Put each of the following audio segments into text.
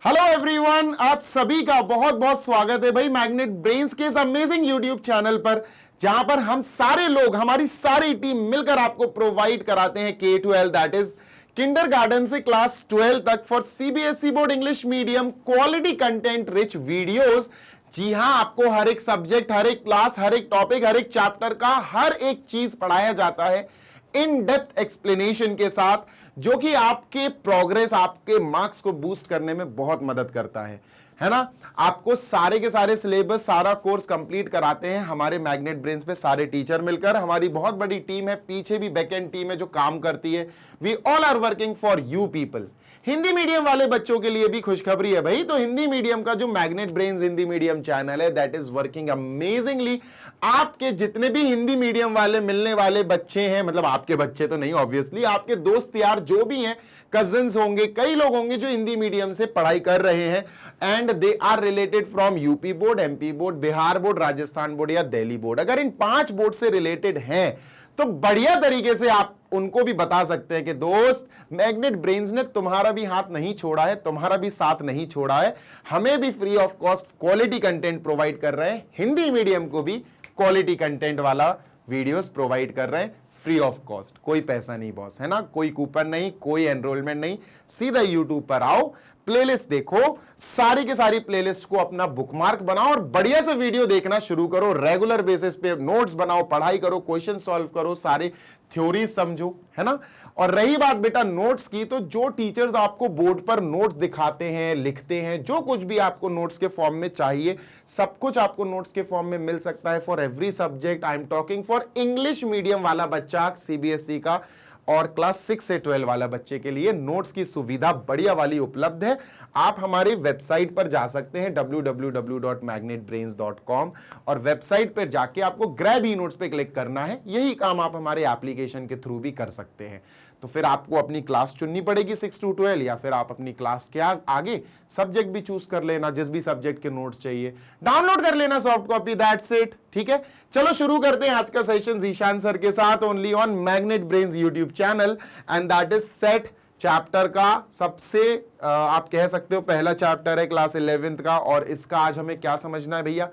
Hello everyone, आप सभी का बहुत बहुत स्वागत है भाई मैग्नेट ब्रेन्स के इस अमेजिंग यूट्यूब चैनल पर, जहां पर हम सारे लोग, हमारी सारी टीम मिलकर आपको प्रोवाइड कराते हैं K-12 दैट इज किंडरगार्टन से क्लास 12 तक for CBSE board English medium quality content rich videos. जी हां, आपको हर एक सब्जेक्ट, हर एक क्लास, हर एक टॉपिक, हर एक चैप्टर का हर एक चीज पढ़ाया जाता है इन डेप्थ एक्सप्लेनेशन के साथ, जो कि आपके प्रोग्रेस, आपके मार्क्स को बूस्ट करने में बहुत मदद करता है ना। आपको सारे के सारे सिलेबस, सारा कोर्स कंप्लीट कराते हैं हमारे मैग्नेट ब्रेन्स पे सारे टीचर मिलकर। हमारी बहुत बड़ी टीम है, पीछे भी बैकएंड टीम है जो काम करती है। We all are working for you people. Hindi medium वाले बच्चों के लिए भी खुशखबरी है भाई। तो हिंदी मीडियम का जो magnet brains Hindi medium channel है दैट इज वर्किंग अमेजिंगली। आपके जितने भी हिंदी मीडियम वाले मिलने वाले बच्चे हैं, मतलब आपके बच्चे तो नहीं ऑब्वियसली, आपके दोस्त यार जो भी हैं, कजिन्स होंगे, कई लोग होंगे जो हिंदी मीडियम से पढ़ाई कर रहे हैं and they are related from UP board, MP board, Bihar board, Rajasthan board या दिल्ली बोर्ड। अगर इन 5 बोर्ड से रिलेटेड हैं तो बढ़िया तरीके से आप उनको भी बता सकते हैं कि दोस्त, मैग्नेट ब्रेन्स ने तुम्हारा भी हाथ नहीं छोड़ा है, तुम्हारा भी साथ नहीं छोड़ा है। हमें भी free of cost quality content provide कर रहे हैं, हिंदी मीडियम को भी क्वालिटी कंटेंट वाला वीडियोस प्रोवाइड कर रहे हैं फ्री ऑफ कॉस्ट। कोई पैसा नहीं बॉस, है ना, कोई कूपन नहीं, कोई एनरोलमेंट नहीं। सीधा यूट्यूब पर आओ, प्लेलिस्ट देखो, सारी के सारी प्लेलिस्ट को अपना बुकमार्क बनाओ और बढ़िया से वीडियो देखना शुरू करो। रेगुलर बेसिस पे नोट्स बनाओ, पढ़ाई करो, क्वेश्चन सॉल्व करो, सारे थ्योरी समझो, है ना। और रही बात बेटा नोट्स की, तो जो टीचर्स आपको बोर्ड पर नोट्स दिखाते हैं, लिखते हैं, जो कुछ भी आपको नोट्स के फॉर्म में चाहिए, सब कुछ आपको नोट्स के फॉर्म में मिल सकता है for every subject. I am talking for English medium वाला बच्चा सीबीएसई का और क्लास 6 से 12 वाला बच्चे के लिए नोट्स की सुविधा बढ़िया वाली उपलब्ध है। आप हमारे वेबसाइट पर जा सकते हैं www.magnetbrains.com और वेबसाइट पर जाके आपको ग्रैब ई नोट्स पे क्लिक करना है। यही काम आप हमारे एप्लीकेशन के थ्रू भी कर सकते हैं। तो फिर आपको अपनी क्लास चुननी पड़ेगी 6 to 12, या फिर आप अपनी क्लास के आगे सब्जेक्ट भी चूज कर लेना, जिस भी सब्जेक्ट के नोट्स चाहिए डाउनलोड कर लेना सॉफ्ट कॉपी, दैट्स इट। ठीक है, चलो शुरू करते हैं आज का सेशन ईशान सर के साथ, only on magnet brains YouTube channel, and that is set chapter का सबसे आप कह सकते हो पहला चैप्टर है क्लास 11th का। और इसका आज हमें क्या समझना है भैया?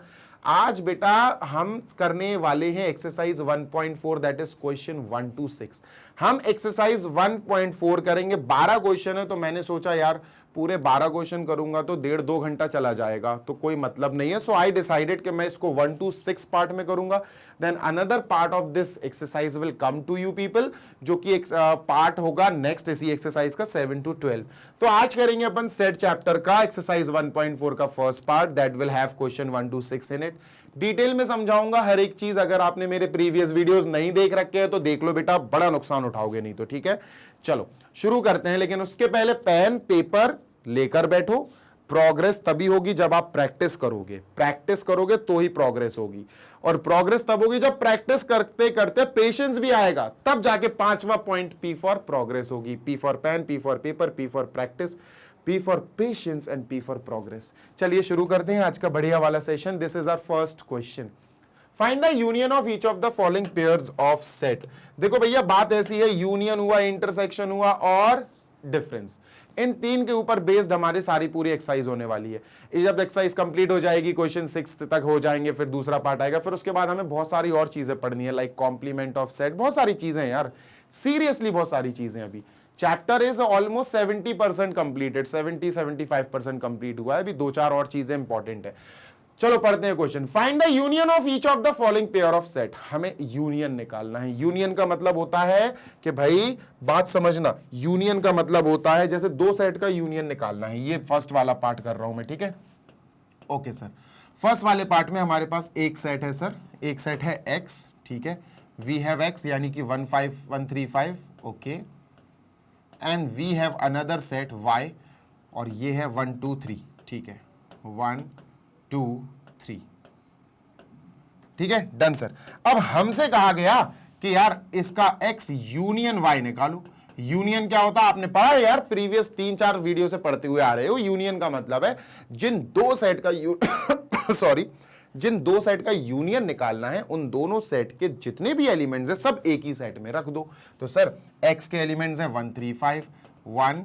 आज बेटा हम करने वाले हैं exercise 1.4 that is question 1 to 6। हम एक्सरसाइज 1.4 करेंगे। 12 क्वेश्चन है, तो मैंने सोचा यार पूरे 12 क्वेश्चन करूंगा तो 1.5-2 घंटा चला जाएगा, तो कोई मतलब नहीं है। सो आई डिसाइडेड कि मैं इसको 1 to 6 पार्ट में करूंगा। Then another part of this exercise will come to you people, जो कि एक पार्ट होगा नेक्स्ट इसी एक्सरसाइज का 7 to 12। तो आज करेंगे अपन सेट चैप्टर का एक्सरसाइज 1.4 का first part that will have question 1 to 6 in it. Detail में समझाऊंगा हर एक चीज। अगर आपने मेरे प्रीवियस वीडियोस नहीं देख रखे हैं तो देख लो बेटा, बड़ा नुकसान उठाओगे नहीं तो। ठीक है, चलो शुरू करते हैं, लेकिन उसके पहले पेन पेपर लेकर बैठो। प्रोग्रेस तभी होगी जब आप प्रैक्टिस करोगे, प्रैक्टिस करोगे तो ही प्रोग्रेस होगी, और प्रोग्रेस तब होगी जब प्रैक्टिस करते करते पेशेंस भी आएगा, तब जाके 5वां पॉइंट पी फॉर प्रोग्रेस होगी। P for pen, P for paper, P for practice, P for patience and P for progress। चलिए शुरू करते हैं आज का बढ़िया वाला session. This is our first question. Find the union of each of the following pairs of set. देखो भैया बात ऐसी है, यूनियन हुआ, इंटरसेक्शन हुआ और डिफरेंस, इन 3 के ऊपर बेस्ड हमारी सारी पूरी एक्सरसाइज होने वाली है। जब एक्सरसाइज कंप्लीट हो जाएगी, क्वेश्चन 6 तक हो जाएंगे, फिर दूसरा पार्ट आएगा, फिर उसके बाद हमें बहुत सारी और चीजें पढ़नी है, लाइक कॉम्प्लीमेंट ऑफ सेट, बहुत सारी चीजें यार, सीरियसली बहुत सारी चीजें। अभी chapter is almost 70% completed, 70-75% complete हुआ है, अभी 2-4 और चीजें इंपॉर्टेंट है। चलो पढ़ते हैं question. Find the union of each of the following pair of set. हमें यूनियन निकालना है। यूनियन का मतलब होता है कि भाई बात समझना, यूनियन का मतलब होता है जैसे 2 सेट का यूनियन निकालना है। ये फर्स्ट वाला पार्ट कर रहा हूं मैं, ठीक है, ओके सर। फर्स्ट वाले पार्ट में हमारे पास एक सेट है सर, एक सेट है x, ठीक है, वी हैव x यानी कि 15135, okay, and we have another set y, और ये है 1 2 3, ठीक है, 1 2 3, ठीक है, डन सर। अब हमसे कहा गया कि यार इसका x यूनियन y निकालो। यूनियन क्या होता है आपने पढ़ा है यार, प्रीवियस 3-4 वीडियो से पढ़ते हुए आ रहे हो। यूनियन का मतलब है जिन दो सेट का जिन 2 सेट का यूनियन निकालना है, उन दोनों सेट के जितने भी एलिमेंट्स हैं सब एक ही सेट में रख दो। तो सर x के एलिमेंट्स हैं 1 3 5, 1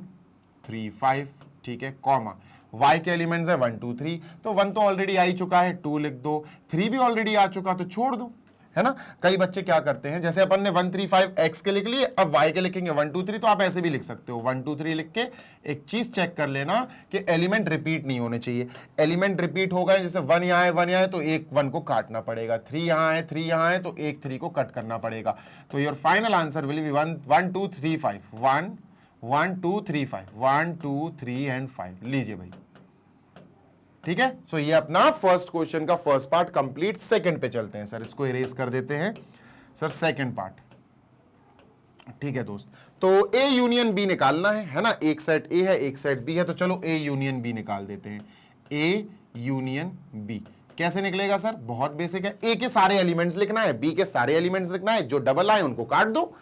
3 5, ठीक है, कॉमा y के एलिमेंट्स है 1 2 3, तो 1 तो ऑलरेडी आ ही चुका है, 2 लिख दो, 3 भी ऑलरेडी आ चुका तो छोड़ दो, है ना। कई बच्चे क्या करते हैं, जैसे अपन ने 1 3 5 x के लिख लिए, अब y के लिखेंगे 1 2 3, तो आप ऐसे भी लिख सकते हो 1 2 3 लिख के एक चीज चेक कर लेना कि एलिमेंट रिपीट नहीं होने चाहिए। एलिमेंट रिपीट हो गए, जैसे 1 यहाँ है 1 यहाँ है तो एक 1 को काटना पड़ेगा, 3 यहाँ है 3 यहाँ है तो एक 3 को कट करना पड़ेगा। तो your final answer will be 1 2 3 5, 1 1 2 3 5, 1 2 3 and 5। लीजिए भाई, ठीक है। सो ये अपना फर्स्ट क्वेश्चन का फर्स्ट पार्ट कंप्लीट। सेकंड पे चलते हैं सर, इसको इरेज कर देते हैं सर, सेकंड पार्ट, ठीक है दोस्त। तो ए यूनियन बी निकालना है ना, एक सेट ए है एक सेट बी है, तो चलो ए यूनियन बी निकाल देते हैं। ए यूनियन बी कैसे निकलेगा सर, बहुत बेसिक है। ए के सारे एलिमेंट्स लिखना है, बी के सारे एलिमेंट्स लिखना है, जो डबल आए उनको काट दो,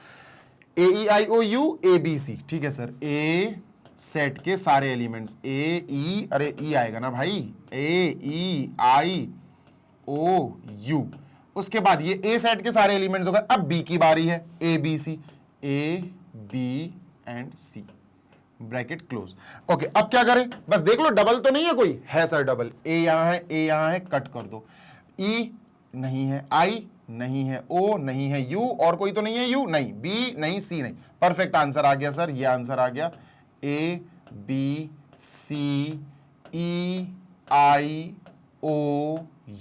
ए ई आई ओ यू ए बी सी, ठीक है सर। ए सेट के सारे एलिमेंट्स, ए ई, अरे ई आएगा ना भाई, ए ई आई ओ यू, उसके बाद ये ए सेट के सारे एलिमेंट्स हो गए। अब बी की बारी है, A B C, A B and C, bracket close. Okay, अब क्या करें, बस देख लो डबल तो नहीं है कोई, है सर डबल, ए यहां है ए यहां है, कट कर दो। ई नहीं है, आई नहीं है, ओ नहीं है, यू और कोई तो नहीं है, यू नहीं, बी नहीं, सी नहीं, परफेक्ट आंसर आ गया सर, ये आंसर आ गया, ए B C E I O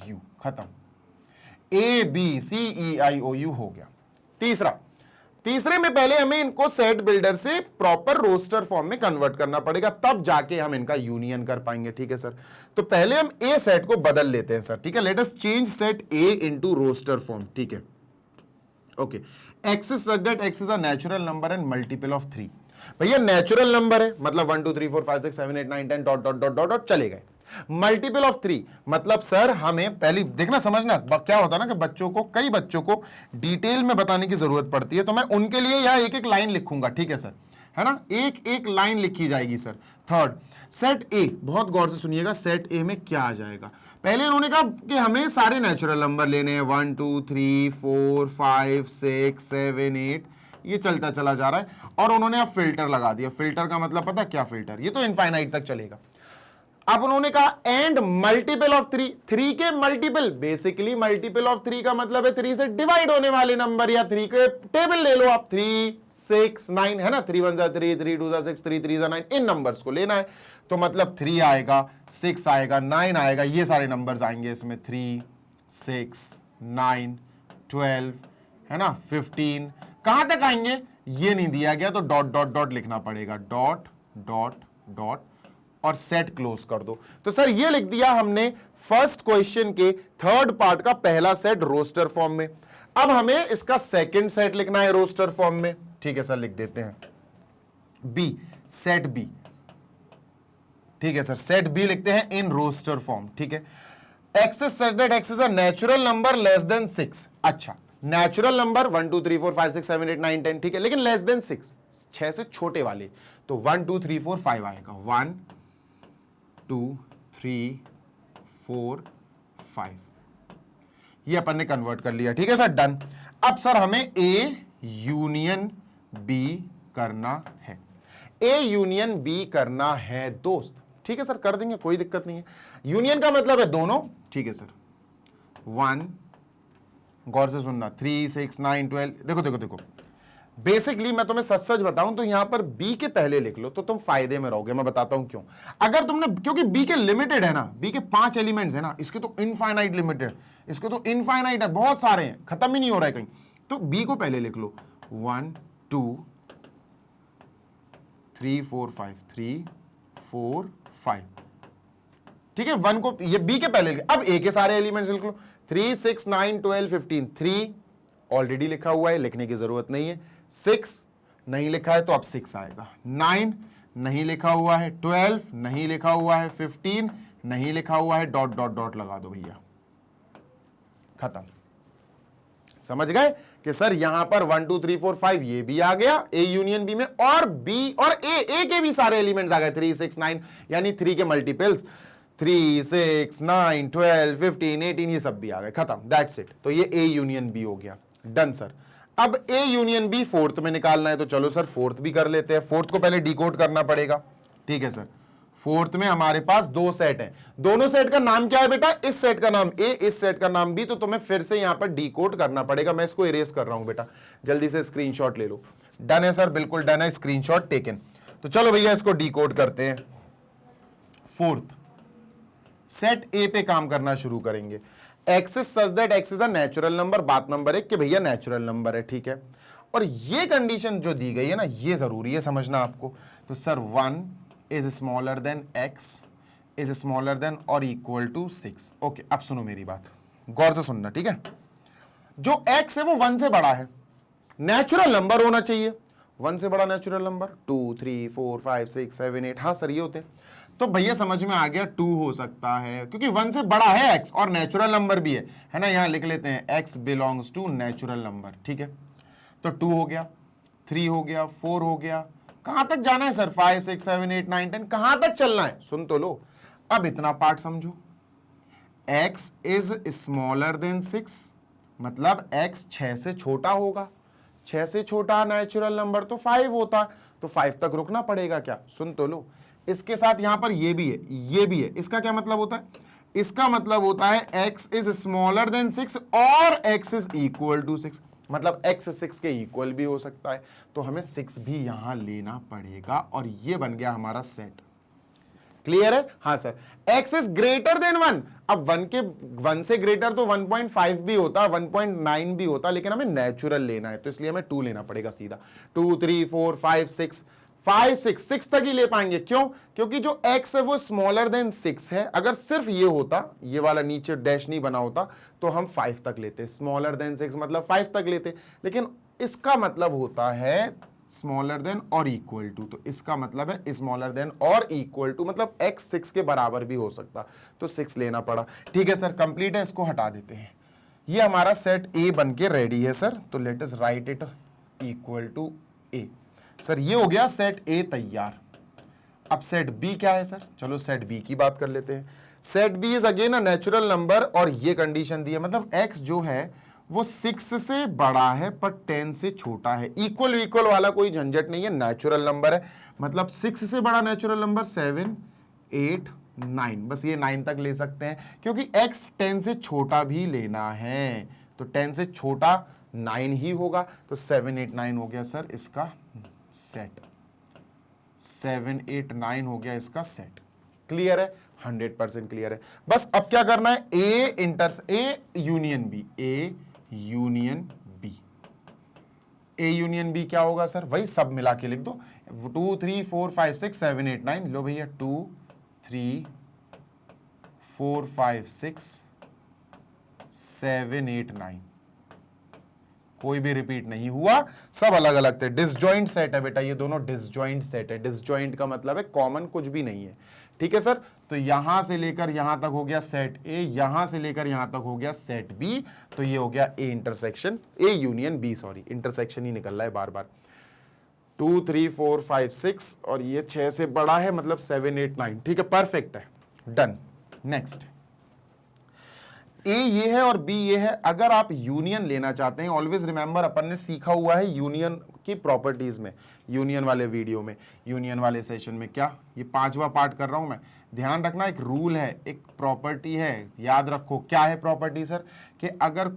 you, खत्म। ए B C E I O you हो गया। तीसरे में पहले हमें इनको सेट बिल्डर से प्रॉपर रोस्टर फॉर्म में कन्वर्ट करना पड़ेगा, तब जाके हम इनका यूनियन कर पाएंगे, ठीक है सर। तो पहले हम ए सेट को बदल लेते हैं सर, ठीक है। Let us change set A into roster form, ठीक है। Okay, X is such that X is a natural number and multiple of 3। भैया नेचुरल नंबर है मतलब 1 2 3 4 5 6 7 8 9 10 डॉट डॉट डॉट डॉट चले गए। मल्टीपल ऑफ 3 मतलब सर हमें पहली देखना समझना क्या होता है ना कि बच्चों को, कई बच्चों को डिटेल में बताने की जरूरत पड़ती है, तो मैं उनके लिए यह एक एक लाइन लिखूंगा, ठीक है सर, है ना, एक एक लाइन लिखी जाएगी सर। थर्ड, सेट ए, बहुत गौर से सुनिएगा, सेट ए में क्या आ जाएगा। पहले उन्होंने कहा कि हमें सारे नेचुरल नंबर लेने हैं, 1 2 3 4 5 6 7 8, ये चलता चला जा रहा है, और उन्होंने अब फिल्टर लगा दिया। फिल्टर का मतलब पता क्या फिल्टर, ये तो इनफाइनाइट तक चलेगा। अब उन्होंने कहा एंड मल्टीपल ऑफ 3, 3 के मल्टीपल, बेसिकली मल्टीपल ऑफ 3 का मतलब है 3 से डिवाइड होने वाले नंबर, या 3 के टेबल ले लो आप, 3 6 9, है ना, 3 1 3 3 2 6 3 3 9, इन नंबर्स को लेना है। तो मतलब 3 आएगा, 6 आएगा, 9 आएगा, ये सारे नंबर्स आएंगे इसमें, 3 6 9 12, है ना, 15, कहां तक आएंगे ये नहीं दिया गया, तो डॉट डॉट डॉट लिखना पड़ेगा, डॉट डॉट डॉट, और सेट क्लोज कर दो। तो सर ये लिख दिया हमने फर्स्ट क्वेश्चन के थर्ड पार्ट का पहला सेट रोस्टर फॉर्म में। अब हमें इसका सेकंड सेट लिखना है रोस्टर फॉर्म में, ठीक है सर, लिख देते हैं बी, सेट बी, ठीक है सर, सेट बी लिखते हैं इन रोस्टर फॉर्म, ठीक है। X is such that X is a natural number less than 6, अच्छा, नेचुरल नंबर 1 2 3 4 5 6 7 8 9 10, ठीक है, लेकिन लेस देन 6, 6 से छोटे वाले, तो 1 2 3 4 5 आएगा, 1 2 3 4 5, ये अपन ने कन्वर्ट कर लिया, ठीक है सर, डन। अब सर हमें ए यूनियन बी करना है, ए यूनियन बी करना है दोस्त, ठीक है सर, कर देंगे, कोई दिक्कत नहीं है। यूनियन का मतलब है दोनों, ठीक है सर। 1, गौर से सुनना, 3 6 9 12, देखो देखो देखो, बेसिकली मैं तुम्हें सच सच बताऊं तो यहां पर बी के पहले लिख लो तो तुम फायदे में रहोगे, मैं बताता हूं क्यों। अगर तुमने, क्योंकि बी के लिमिटेड है ना, बी के 5 एलिमेंट्स है ना, इसके तो इनफाइनाइट लिमिटेड, इसके तो इनफाइनाइट है, बहुत सारे हैं, खत्म ही नहीं हो रहा है कहीं, तो बी को पहले लिख लो, 1 2 3 4 5, 3 4 5, ठीक है, 1 को ये बी के पहले लिख। अब ए के सारे एलिमेंट्स लिख लो, 3 6 9 12 15, 3 ऑलरेडी लिखा हुआ है, लिखने की जरूरत नहीं है, 6 नहीं लिखा है तो अब 6 आएगा, 9 नहीं लिखा हुआ है, 12 नहीं लिखा हुआ है, 15 नहीं लिखा हुआ है, डॉट डॉट डॉट लगा दो भैया, खत्म। समझ गए कि सर यहां पर 1 2 3 4 5 ये भी आ गया ए यूनियन बी में, और बी और ए के भी सारे एलिमेंट्स आ गए, 3 6 9, यानी 3 के मल्टीपल्स 3 6 9 12 15 18, ये सब भी आ गए, खत्म, दैट्स इट। तो ये ए यूनियन बी हो गया, डन सर। अब ए यूनियन बी फोर्थ में निकालना है, तो चलो सर फोर्थ भी कर लेते हैं। फोर्थ को पहले डिकोड करना पड़ेगा, ठीक है सर। फोर्थ में हमारे पास दो सेट हैं, दोनों सेट का नाम क्या है बेटा, इस सेट का नाम ए, इस सेट का नाम बी, तो तुम्हें फिर से यहां पर डिकोड करना पड़ेगा। मैं इसको इरेज कर रहा हूं बेटा, जल्दी से स्क्रीनशॉट ले लो। डन है सर, बिल्कुल डन है, स्क्रीनशॉट टेकन। तो चलो भैया इसको डिकोड करते हैं। फोर्थ सेट ए पे काम करना शुरू करेंगे। X is such that X is a natural number, बात नंबर एक कि भैया नेचुरल नंबर है, ठीक है। और ये कंडीशन जो दी गई है ना, ये जरूरी है समझना आपको। तो sir 1 is smaller than x is smaller than और इक्वल टू 6। ओके, अब सुनो मेरी बात, गौर से सुनना, ठीक है। जो एक्स है वो 1 से बड़ा है, नेचुरल नंबर होना चाहिए। 1 से बड़ा नेचुरल नंबर 2 3 4 5 6 7 8, हाँ सर ये होते हैं। तो भैया समझ में आ गया, 2 हो सकता है क्योंकि 1 से बड़ा है x और नेचुरल नंबर भी है ना। यहां लिख लेते हैं x belongs to natural number, ठीक है। तो 2 हो गया, 3 हो गया, 4 हो गया, कहां तक जाना है सर, 5 6 7 8 9 10, कहां तक चलना है, सुन तो लो। अब इतना पार्ट समझो, x इज स्मॉलर देन 6, मतलब x 6 से छोटा होगा। 6 से छोटा नेचुरल नंबर तो 5 होता, तो 5 तक रुकना पड़ेगा क्या, सुन तो लो। इसके साथ यहां पर ये भी है, ये भी है। इसका क्या मतलब होता है, इसका मतलब होता है x इज स्मॉलर देन 6 और x इज इक्वल टू 6, मतलब x 6 के इक्वल भी हो सकता है। तो हमें 6 भी यहां लेना पड़ेगा और ये बन गया हमारा सेट। क्लियर है, हाँ sir. x is greater than 1, अब 1 से ग्रेटर तो 1.5 भी होता, 1.9 भी होता, लेकिन हमें नेचुरल लेना है तो इसलिए हमें 2 लेना पड़ेगा सीधा। 2 3 4 5 6 5 6 तक ही ले पाएंगे, क्यों, क्योंकि जो x है वो स्मॉलर देन 6 है। अगर सिर्फ ये होता, ये वाला नीचे डैश नहीं बना होता, तो हम 5 तक लेते, स्मॉलर देन 6 मतलब 5 तक लेते। लेकिन इसका मतलब होता है स्मॉलर देन और इक्वल टू, तो इसका मतलब है स्मॉलर देन और इक्वल टू, मतलब x 6 के बराबर भी हो सकता, तो 6 लेना पड़ा। ठीक है सर, कंप्लीट है, इसको हटा देते हैं। ये हमारा सेट A बन के रेडी है सर, तो let us write it equal to A। Sir ये हो गया सेट A तैयार। अब सेट B क्या है सर, चलो सेट B की बात कर लेते हैं। Set B is again a natural number और ये कंडीशन दी है, मतलब x जो है वो 6 से बड़ा है पर 10 से छोटा है। इक्वल इक्वल वाला कोई झंझट नहीं है, नेचुरल नंबर है, मतलब 6 से बड़ा नेचुरल नंबर 7 8 9, बस ये 9 तक ले सकते हैं क्योंकि x 10 से छोटा भी लेना है, तो 10 से छोटा 9 ही होगा, तो 7 8 9 हो गया सर इसका सेट। 7 8 9 हो गया इसका सेट। क्लियर है, 100% क्लियर है। बस अब क्या करना है, A union B, A union B। A union B क्या होगा सर, वही सब मिला के लिख दो, 2 3 4 5 6 7 8 9, लो भैया 2 3 4 5 6 7 8 9, कोई भी रिपीट नहीं हुआ, सब अलग अलग थे। डिसजॉइंट सेट है बेटा, ये दोनों डिसजॉइंट सेट है। डिसजॉइंट का मतलब है कॉमन कुछ भी नहीं है, ठीक है सर। तो यहां से लेकर यहां तक हो गया सेट A, यहां से लेकर यहां तक हो गया सेट B, तो ये हो गया A intersection, A union B, sorry intersection ही निकल रहा है बार बार। 2 3 4 5 6 और ये 6 से बड़ा है, मतलब 7 8 9, ठीक है, परफेक्ट है, डन। नेक्स्ट A ये है और B ये है। अगर आप यूनियन लेना चाहते हैं, ऑलवेज रिमेंबर अपन ने सीखा हुआ है यूनियन की प्रॉपर्टीज में, यूनियन वाले वीडियो में, यूनियन वाले सेशन में, क्या ये 5वां पार्ट कर रहा हूं मैं, ध्यान रखना, एक रूल है, एक प्रॉपर्टी है, याद रखो। क्या है प्रॉपर्टी सर, कि अगर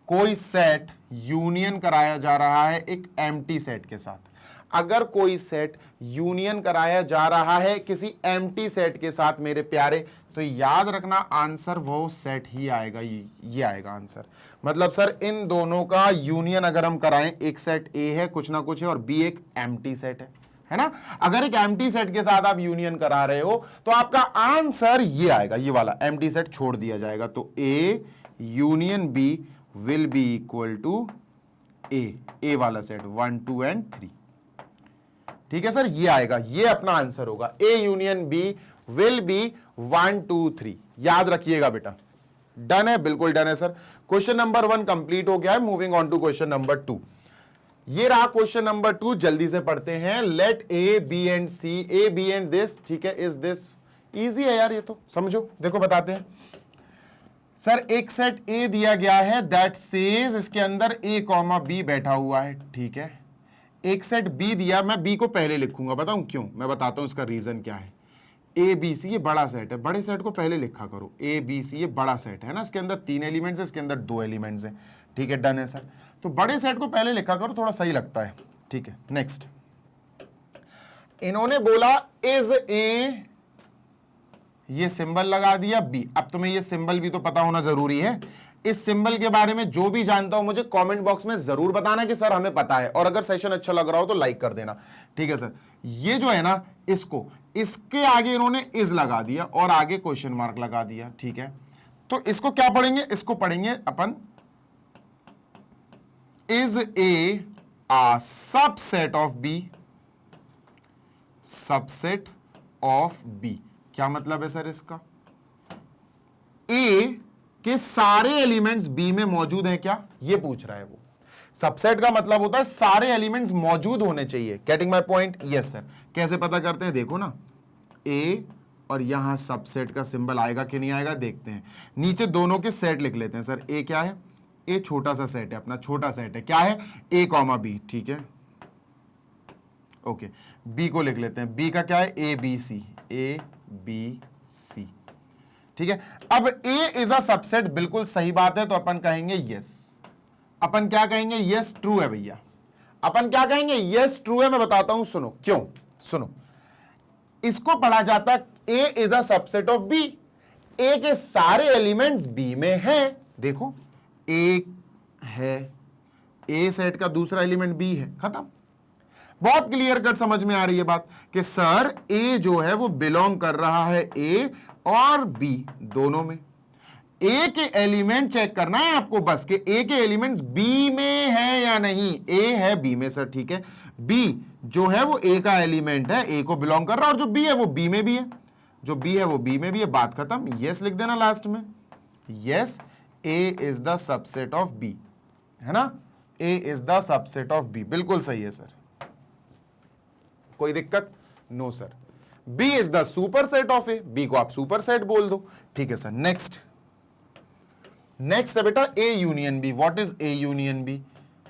कोई सेट यूनियन कराया जा रहा है एक एम्प्टी सेट के साथ, अगर कोई सेट यूनियन कराया जा रहा है किसी एम्प्टी सेट के साथ मेरे प्यारे, तो याद रखना आंसर वो सेट ही आएगा, ये आएगा आंसर। मतलब सर इन दोनों का यूनियन अगर हम कराएं, एक सेट A है कुछ ना कुछ है और B एक एम्प्टी सेट है ना। अगर एक एम्प्टी सेट के साथ आप यूनियन करा रहे हो तो आपका आंसर ये आएगा, ये वाला एम्प्टी सेट छोड़ दिया जाएगा, तो A union B will be equal to A वाला सेट 1 2 एंड 3, ठीक है सर, ये आएगा, ये अपना आंसर होगा। A union B will B 1 2 3, याद रखिएगा बेटा। डन है, बिल्कुल डन है सर। क्वेश्चन नंबर 1 कंप्लीट हो गया है, moving on to question number 2। ये रहा क्वेश्चन नंबर 2, जल्दी से पढ़ते हैं। Let A B and C, A B and this, ठीक है, इज दिस, इजी है यार ये तो, समझो, देखो बताते हैं। सर एक सेट A दिया गया है दैट सेज, इसके अंदर A कॉमा B बैठा हुआ है, ठीक है। एक सेट B दिया, मैं B को पहले लिखूंगा, बताऊं क्यों, मैं बताता हूं इसका रीजन क्या है। ए बी सी ये बड़ा सेट है, बड़े सेट को पहले लिखा करो, ए बी सी ये बड़ा सेट है ना, इसके अंदर 3 एलिमेंट्स है, इसके अंदर 2 एलिमेंट्स हैं, ठीक है, डन है सर। तो बड़े सेट को पहले लिखा करो, थोड़ा सही लगता है, ठीक है। नेक्स्ट इन्होंने बोला इज ए, ये सिंबल लगा दिया बी। अब तुम्हें ये सिंबल भी तो पता होना जरूरी है। इस सिंबल के बारे में जो भी जानता हूं मुझे कमेंट बॉक्स में जरूर बताना कि सर हमें पता है, और अगर सेशन अच्छा लग रहा हो तो लाइक कर देना, ठीक है सर। ये जो है ना, इसको इसके आगे इन्होंने इज लगा दिया और आगे क्वेश्चन मार्क लगा दिया, ठीक है। तो इसको क्या पढ़ेंगे, इसको पढ़ेंगे अपन is A subset of B, subset of B. क्या मतलब है सर इसका, ए के सारे एलिमेंट्स बी में मौजूद हैं क्या, ये पूछ रहा है वो। सबसेट का मतलब होता है सारे एलिमेंट्स मौजूद होने चाहिए। Getting my point, yes sir. कैसे पता करते हैं, देखो ना, ए और यहां सबसेट का सिंबल आएगा कि नहीं आएगा, देखते हैं। नीचे दोनों के सेट लिख लेते हैं सर। ए क्या है, ए छोटा सा सेट है, अपना छोटा सेट है, क्या है, ए कॉमा बी, ठीक है, ओके। बी को लिख लेते हैं, बी का क्या है, A B C, A B सी, ठीक है। अब ए इज अ सबसेट, बिल्कुल सही बात है, तो अपन कहेंगे यस। अपन क्या कहेंगे, यस ट्रू है भैया। अपन क्या कहेंगे, यस ट्रू है। मैं बताता हूं, सुनो क्यों, सुनो। इसको पढ़ा जाता है A is a subset of B, A के सारे एलिमेंट्स बी में हैं। देखो ए है, ए सेट का दूसरा एलिमेंट बी है, खत्म। बहुत क्लियर कट समझ में आ रही है बात कि सर ए जो है वो बिलोंग कर रहा है ए और बी दोनों में। ए के एलिमेंट चेक करना है आपको बस, कि ए के एलिमेंट्स बी में है या नहीं। ए है बी में सर, ठीक है। बी जो है वो ए का एलिमेंट है, ए को बिलोंग कर रहा है, और जो बी है वो बी में भी है, जो बी है वो बी में भी है। बात खत्म। यस लिख देना लास्ट में, yes A is the subset of B, है ना, A is the subset of B, बिल्कुल सही है सर। कोई दिक्कत, no sir. B is the superset of A, B को आप सुपर सेट बोल दो, ठीक है सर। नेक्स्ट नेक्स्ट है बेटा A union B. What is A union B,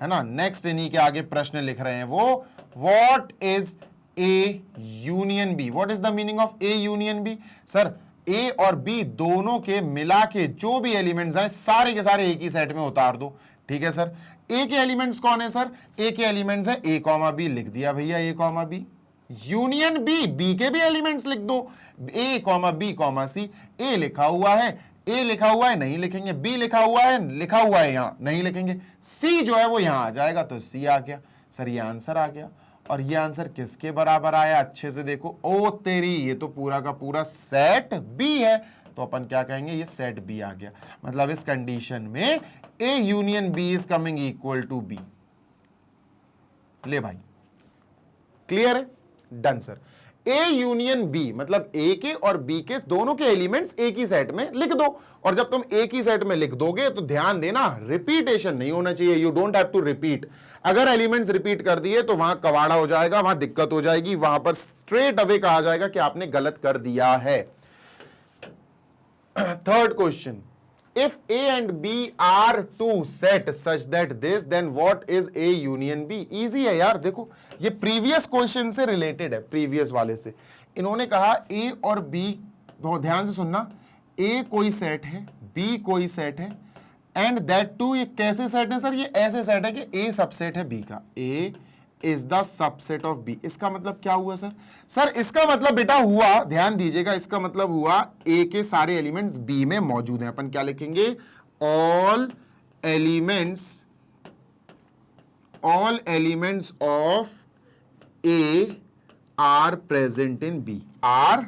है ना। नेक्स्ट इन्हीं के आगे प्रश्न लिख रहे हैं वो, what is A union B, what is the meaning of A union B. Sir A और बी दोनों के मिला के जो भी एलिमेंट्स हैं सारे के सारे एक ही सेट में उतार दो, ठीक है सर। ए के एलिमेंट्स कौन है सर, ए के एलिमेंट्स है ए कॉमा बी, लिख दिया भैया A comma B. Union B, B के भी एलिमेंट्स लिख दो, A comma B comma C. A लिखा हुआ है, ए लिखा हुआ है, नहीं लिखेंगे। बी लिखा हुआ है यहां, नहीं लिखेंगे। सी जो है वो यहां आ जाएगा, तो सी आ गया सर, ये आंसर आ गया। और ये आंसर किसके बराबर आया, अच्छे से देखो। ओ तेरी, ये तो पूरा का पूरा सेट बी है, तो अपन क्या कहेंगे, ये सेट बी आ गया। मतलब इस कंडीशन में A union B is coming equal to B. ले भाई, क्लियर है, done sir. A union B मतलब ए के और बी के दोनों के एलिमेंट्स एक ही सेट में लिख दो। और जब तुम एक ही सेट में लिख दोगे तो ध्यान देना, रिपीटेशन नहीं होना चाहिए। You don't have to repeat. अगर एलिमेंट्स रिपीट कर दिए तो वहां कवाड़ा हो जाएगा, वहां दिक्कत हो जाएगी, वहां पर स्ट्रेट अवे कहा जाएगा कि आपने गलत कर दिया है। Third question, if A and B are two set such that this, then what is A union B? Easy है यार, देखो ये प्रीवियस क्वेश्चन से रिलेटेड है, प्रीवियस वाले से। इन्होंने कहा A और B, बहुत ध्यान से सुनना, A कोई सेट है, B कोई सेट है, एंड दैट टू, ये कैसे सेट है सर, ये ऐसे सेट है कि A सबसेट है B का, A is the subset of B. इसका मतलब क्या हुआ सर, सर इसका मतलब बेटा हुआ, ध्यान दीजिएगा, इसका मतलब हुआ ए के सारे एलिमेंट्स बी में मौजूद हैं। अपन क्या लिखेंगे, all elements of A are present in B, are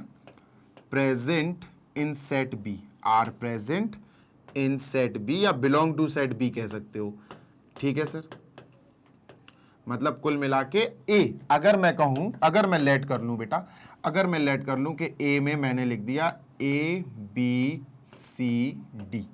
present in set B, are present in set B, या बिलोंग टू सेट बी कह सकते हो, ठीक है सर। मतलब कुल मिला के ए, अगर मैं कहूं, अगर मैं लेट कर लूं बेटा, अगर मैं लेट कर लूं कि ए में मैंने लिख दिया ए बी सी डी,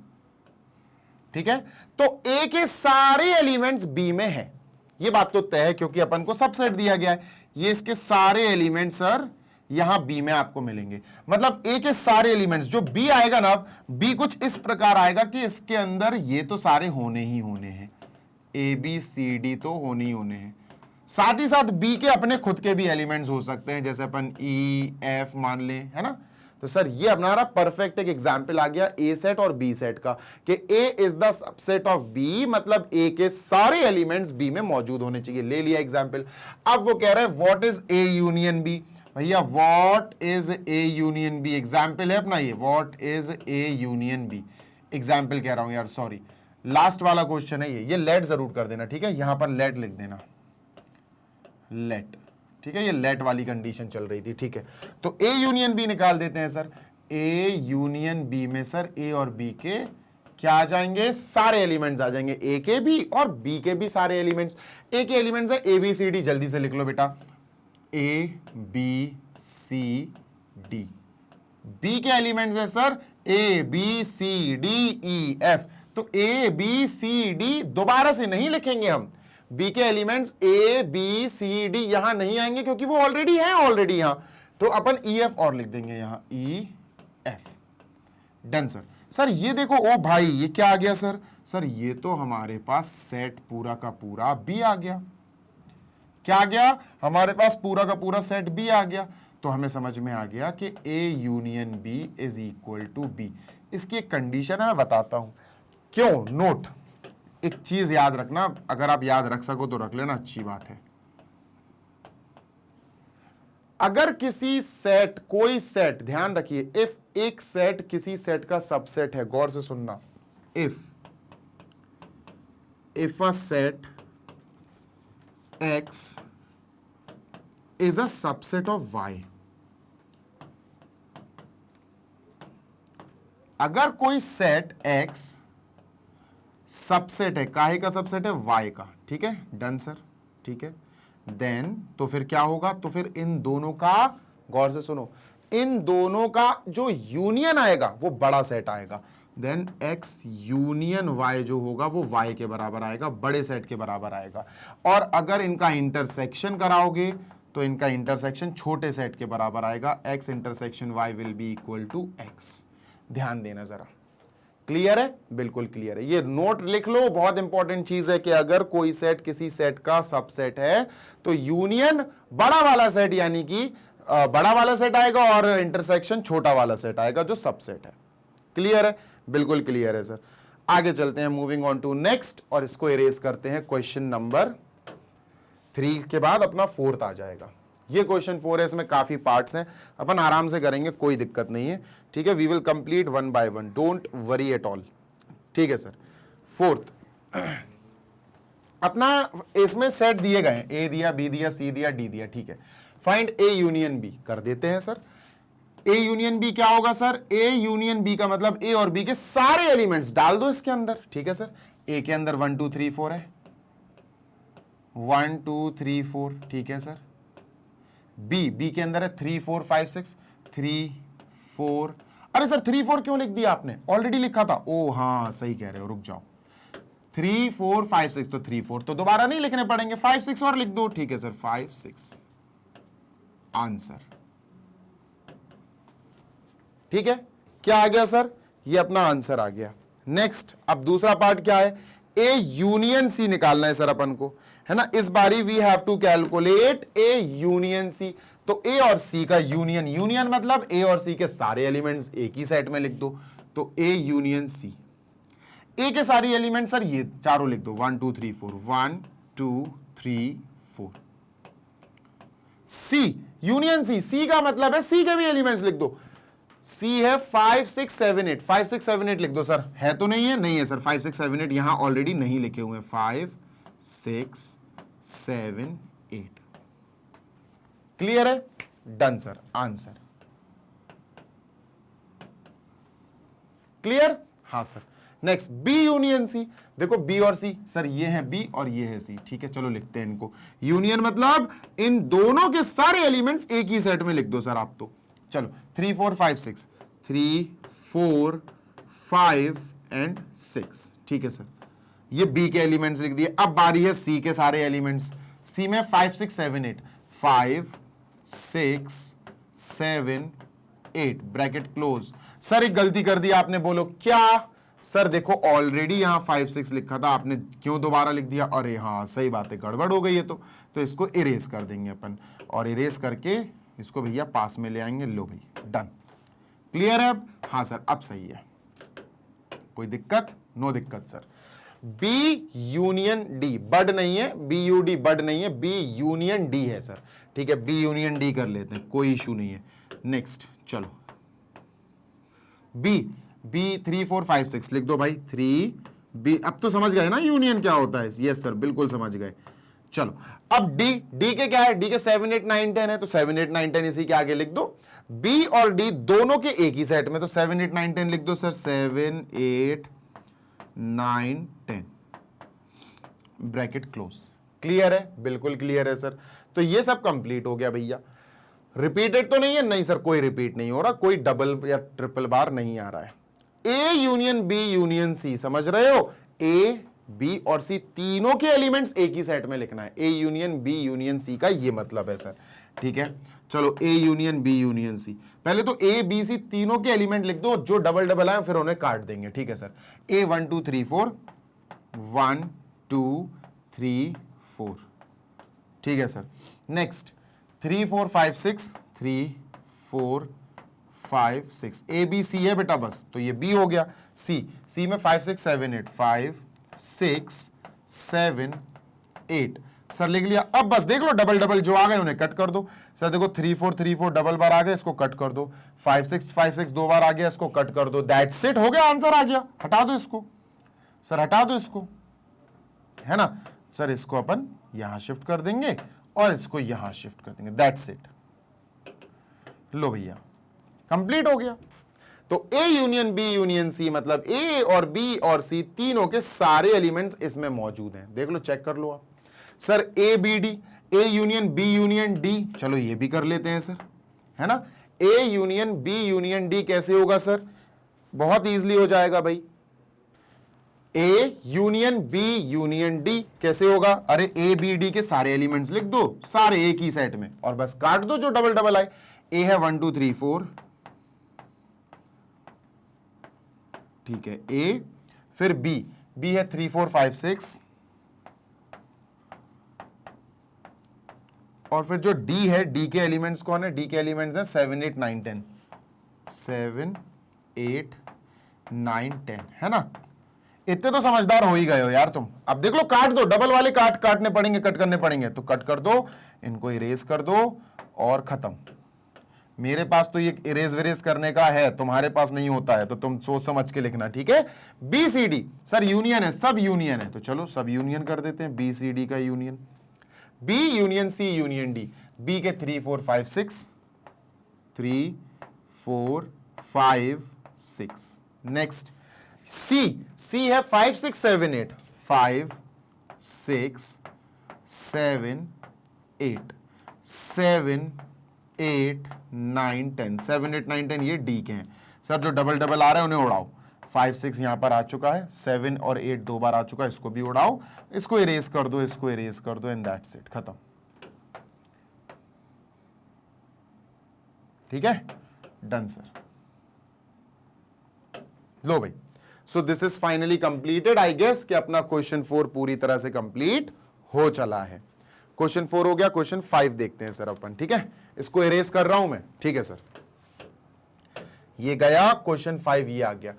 ठीक है, तो ए के सारे एलिमेंट्स बी में है, ये बात तो तय है क्योंकि अपन को सबसेट दिया गया है। ये इसके सारे एलिमेंट्स सर यहां बी में आपको मिलेंगे। मतलब ए के सारे एलिमेंट्स जो बी आएगा ना, बी कुछ इस प्रकार आएगा कि इसके अंदर ये तो सारे होने ही होने हैं, ए बी सी डी तो होने ही होने हैं, साथ ही साथ बी के अपने खुद के भी एलिमेंट्स हो सकते हैं, जैसे अपन ई एफ मान लें, है ना। तो सर ये हमारा परफेक्ट एक एग्जाम्पल आ गया ए सेट और बी सेट का, कि A is the subset of B, मतलब ए के सारे एलिमेंट्स बी में मौजूद होने चाहिए। ले लिया एग्जाम्पल। अब वो कह रहे हैं what is A union B. भैया what is A union B, example है अपना ये, what is A union B, example कह रहा हूं यार, सॉरी, लास्ट वाला क्वेश्चन है ये लेट जरूर कर देना, ठीक है, यहां पर लेट लिख देना, लेट, ठीक है, ये लेट वाली कंडीशन चल रही थी, ठीक है। तो ए यूनियन बी निकाल देते हैं सर। ए यूनियन बी में सर ए और बी के क्या आ जाएंगे, सारे एलिमेंट्स आ जाएंगे, ए के भी और बी के भी सारे एलिमेंट्स। ए के एलिमेंट्स है ए बी सी डी, जल्दी से लिख लो बेटा, A B C D. B के एलिमेंट्स है sir A B C D E F. तो ए बी सी डी दोबारा से नहीं लिखेंगे हम, बी के elements A B C D यहां नहीं आएंगे क्योंकि वो ऑलरेडी है, ऑलरेडी यहां, तो अपन ई एफ और लिख देंगे यहां, E F. Done sir. Sir ये देखो, ओ भाई ये क्या आ गया सर, सर ये तो हमारे पास सेट पूरा का पूरा बी आ गया। क्या आ गया, हमारे पास पूरा का पूरा सेट बी आ गया। तो हमें समझ में आ गया कि A union B is equal to B. इसकी एक कंडीशन है, मैं बताता हूं क्यों। नोट, एक चीज याद रखना, अगर आप याद रख सको तो रख लेना, अच्छी बात है। अगर किसी सेट, कोई सेट, ध्यान रखिए, इफ एक सेट किसी सेट का सबसेट है, गौर से सुनना, if a set X is a subset of Y, अगर कोई सेट X सबसेट है, काहे का सबसेट है, Y का, ठीक है, डन सर, ठीक है, देन तो फिर क्या होगा, तो फिर इन दोनों का, गौर से सुनो, इन दोनों का जो यूनियन आएगा वो बड़ा सेट आएगा। देन X यूनियन Y जो होगा वो Y के बराबर आएगा, बड़े सेट के बराबर आएगा। और अगर इनका इंटरसेक्शन कराओगे तो इनका इंटरसेक्शन छोटे सेट के बराबर आएगा, X intersection Y will be equal to X। ध्यान देना जरा, क्लियर है, बिल्कुल क्लियर है। ये नोट लिख लो, बहुत इंपॉर्टेंट चीज है कि अगर कोई सेट किसी सेट का सबसेट है तो यूनियन बड़ा वाला सेट, यानी कि बड़ा वाला सेट आएगा और इंटरसेक्शन छोटा वाला सेट आएगा जो सबसेट है। क्लियर है, बिल्कुल क्लियर है सर। आगे चलते हैं, मूविंग ऑन टू नेक्स्ट, और इसको इरेज करते हैं। क्वेश्चन नंबर 3 के बाद अपना 4th आ जाएगा। ये क्वेश्चन 4 है, इसमें काफी पार्ट्स हैं, अपन आराम से करेंगे, कोई दिक्कत नहीं है, ठीक है। We will complete 1 by 1, don't worry at all, ठीक है सर। 4th अपना, इसमें सेट दिए गए हैं, ए दिया, बी दिया, सी दिया, डी दिया, ठीक है। फाइंड ए यूनियन बी कर देते हैं सर। ए यूनियन बी क्या होगा सर, ए यूनियन बी का मतलब ए और बी के सारे एलिमेंट्स डाल दो इसके अंदर, ठीक है सर। ए के अंदर 1 2 3 4 है, 1 2 3 4, ठीक है सर। बी के अंदर है 3 4 5 6, 3 4, अरे सर 3 4 क्यों लिख दिया आपने, ऑलरेडी लिखा था, ओ हाँ सही कह रहे हो, रुक जाओ, 3 4 5 6, तो 3 4 तो दोबारा नहीं लिखने पड़ेंगे, 5 6 और लिख दो, ठीक है सर, 5 6 आंसर, ठीक है। क्या आ गया सर, ये अपना आंसर आ गया। नेक्स्ट, अब दूसरा पार्ट क्या है, ए यूनियन सी निकालना है सर अपन को, है ना। इस बारी we have to calculate A union C. तो ए और सी का यूनियन, यूनियन मतलब ए और सी के सारे एलिमेंट्स एक ही सेट में लिख दो, तो ए यूनियन सी। ए के सारे एलिमेंट सर ये चारों लिख दो, 1 2 3 4, 1 2 3 4। सी यूनियन सी, सी का मतलब है सी के भी एलिमेंट्स लिख दो। सी है 5 6 7 8, 5 6 7 8 लिख दो सर, है तो नहीं है, नहीं है सर, 5 6 7 8 यहां ऑलरेडी नहीं लिखे हुए, 5 6 7 8। क्लियर है, डन सर, आंसर क्लियर, हाँ sir. Next, B union C. देखो बी और सी सर, ये है बी और ये है सी, ठीक है, चलो लिखते हैं इनको। यूनियन मतलब इन दोनों के सारे एलिमेंट्स एक ही सेट में लिख दो सर आप तो। चलो 3 4 5 6, 3 4 5 एंड 6, ठीक है सर, ये बी के एलिमेंट्स लिख दिए। अब बारी है सी के सारे एलिमेंट्स। सी में 5 6 7 8, 5 6 7 8 ब्रैकेट क्लोज। सर एक गलती कर दी आपने, बोलो क्या, सर देखो ऑलरेडी यहां 5 6 लिखा था, आपने क्यों दोबारा लिख दिया? अरे हाँ सही बात है, गड़बड़ हो गई है। तो इसको इरेज कर देंगे अपन, और इरेज करके इसको भैया पास में ले आएंगे। लो भाई डन, क्लियर है अब? हाँ सर अब सही है, कोई दिक्कत? नो दिक्कत सर। बी यूनियन डी, बड नहीं है, बी यू डी बड नहीं है, बी यूनियन डी है सर। ठीक है, बी यूनियन डी कर लेते हैं, कोई इशू नहीं है। नेक्स्ट चलो, बी, बी 3 4 5 6 लिख दो भाई। 3 बी, अब तो समझ गए ना यूनियन क्या होता है? यस सर बिल्कुल समझ गए। चलो अब डी, डी के क्या है? डी के 7 8 9 10 है, तो 7 8 9 10 इसी के आगे लिख दो। बी और डी दोनों के एक ही सेट में, तो 7 8 9 10 लिख दो सर। 7 8 9 10 bracket close. क्लियर है? बिल्कुल क्लियर है सर। तो ये सब कंप्लीट हो गया भैया। रिपीटेड तो नहीं है? नहीं सर कोई रिपीट नहीं हो रहा, कोई डबल या ट्रिपल बार नहीं आ रहा है। A union B union C, समझ रहे हो? ए बी और सी तीनों के एलिमेंट्स एक ही सेट में लिखना है। A union B union C का ये मतलब है सर। ठीक है, चलो A union B union C, पहले तो ए बी सी तीनों के एलिमेंट लिख दो, जो डबल डबल आए फिर उन्हें काट देंगे। ठीक है सर, ए 1 2 3 4 1 2 3 4। ठीक है sir, next 3 4 5 6 3 4 5 6, A B C है बेटा बस, तो ये बी हो गया। सी, सी में 5 6 7 8 5 6 7 8 सर लिख लिया। अब बस देख लो डबल डबल जो आ गए उन्हें कट कर दो। सर देखो 3 4 डबल बार आ गया, इसको कट कर दो। 5 6 दो बार आ गया, इसको कट कर दो। दैट्स इट, हो गया, आंसर आ गया। हटा दो इसको सर, हटा दो इसको, है ना सर? इसको अपन यहां शिफ्ट कर देंगे और इसको यहां शिफ्ट कर देंगे। That's it. लो भैया कंप्लीट हो गया। तो A union B union C मतलब ए और बी और सी तीनों के सारे एलिमेंट्स इसमें मौजूद हैं। देख लो, चेक कर लो आप। Sir A B D, A union B union D, चलो ये भी कर लेते हैं सर, है ना? A union B union D कैसे होगा सर? बहुत इजीली हो जाएगा भाई। A union B union D कैसे होगा? अरे ए बी डी के सारे एलिमेंट्स लिख दो, सारे एक ही सेट में, और बस काट दो जो डबल डबल आए। ए है 1 2 3 4, ठीक है ए, फिर बी, बी है 3 4 5 6, और फिर जो डी है, डी के एलिमेंट्स कौन है? डी के एलिमेंट्स हैं 7 8 9 10, 7 8 9 10, है ना? इतने तो समझदार हो ही गए हो यार तुम। अब देख लो, काट दो, डबल वाले काटने पड़ेंगे, कट करने पड़ेंगे, तो कट कर दो, इनको इरेज कर दो और खत्म। मेरे पास तो ये इरेज विरेज करने का है, तुम्हारे पास नहीं होता है, तो तुम सोच समझ के लिखना। ठीक है, B C D sir union है, सब यूनियन है, तो चलो सब यूनियन कर देते हैं। बी सी डी का union, B union C union D, B के 3 4 5 6, 3 4 5 6। नेक्स्ट सी, सी है 5 6 7 8, 5 6 7 8, 7 8 9 10, 7 8 9 10 ये डी के हैं सर। जो डबल डबल आ रहे हैं उन्हें उड़ाओ। 5 6 यहां पर आ चुका है, 7 और 8 दो बार आ चुका है, इसको भी उड़ाओ, इसको इरेज कर दो, इसको इरेज कर दो, एंड दैट्स इट, खत्म। ठीक है, डन सर। लो भाई, so this is finally completed. I guess कि अपना क्वेश्चन 4 पूरी तरह से कंप्लीट हो चला है। क्वेश्चन 4 हो गया, क्वेश्चन 5 देखते हैं सर अपन। ठीक है, इसको इरेज कर रहा हूं मैं। ठीक है सर, ये गया क्वेश्चन 5, ये आ गया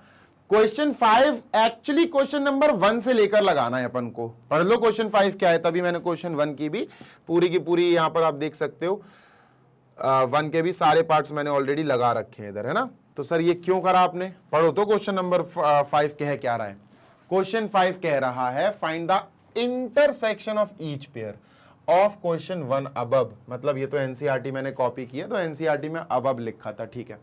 क्वेश्चन 5। एक्चुअली क्वेश्चन नंबर 1 से लेकर लगाना है अपन को। पढ़ लो क्वेश्चन 5 क्या है, तभी मैंने क्वेश्चन 1 की भी पूरी की पूरी यहां पर आप देख सकते हो। 1 के भी सारे पार्ट्स मैंने ऑलरेडी लगा रखे हैं इधर, है ना? तो सर ये क्यों करा आपने? पढ़ो तो क्वेश्चन नंबर 5 कह क्या रहा है। क्वेश्चन 5 कह रहा है find the intersection of each pair of question 1 above. मतलब ये तो एनसीईआरटी मैंने कॉपी किया, तो एनसीईआरटी में अबव लिखा था। ठीक है,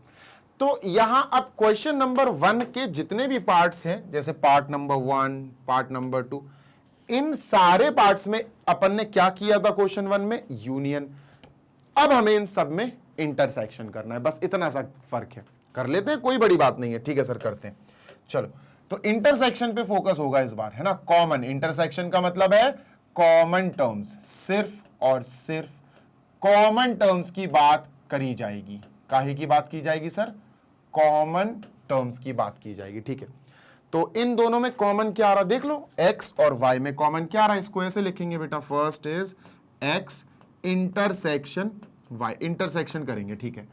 तो यहां अब क्वेश्चन नंबर 1 के जितने भी पार्ट्स हैं, जैसे पार्ट नंबर 1, पार्ट नंबर 2, इन सारे पार्ट्स में अपन ने क्या किया था क्वेश्चन 1 में? यूनियन। अब हमें इन सब में इंटरसेक्शन करना है, बस इतना सा फर्क है। कर लेते हैं, कोई बड़ी बात नहीं है। ठीक है सर, करते हैं। चलो, तो इंटरसेक्शन पे फोकस होगा इस बार, है ना? कॉमन इंटरसेक्शन का मतलब है कॉमन टर्म्स, सिर्फ और सिर्फ कॉमन टर्म्स की बात करी जाएगी। काहे की बात की जाएगी सर? कॉमन टर्म्स की बात की जाएगी। ठीक है, तो इन दोनों में कॉमन क्या आ रहा देख लो, x और y में कॉमन क्या आ रहा है, इसको ऐसे लिखेंगे बेटा, first is x intersection y, intersection करेंगे, ठीक है।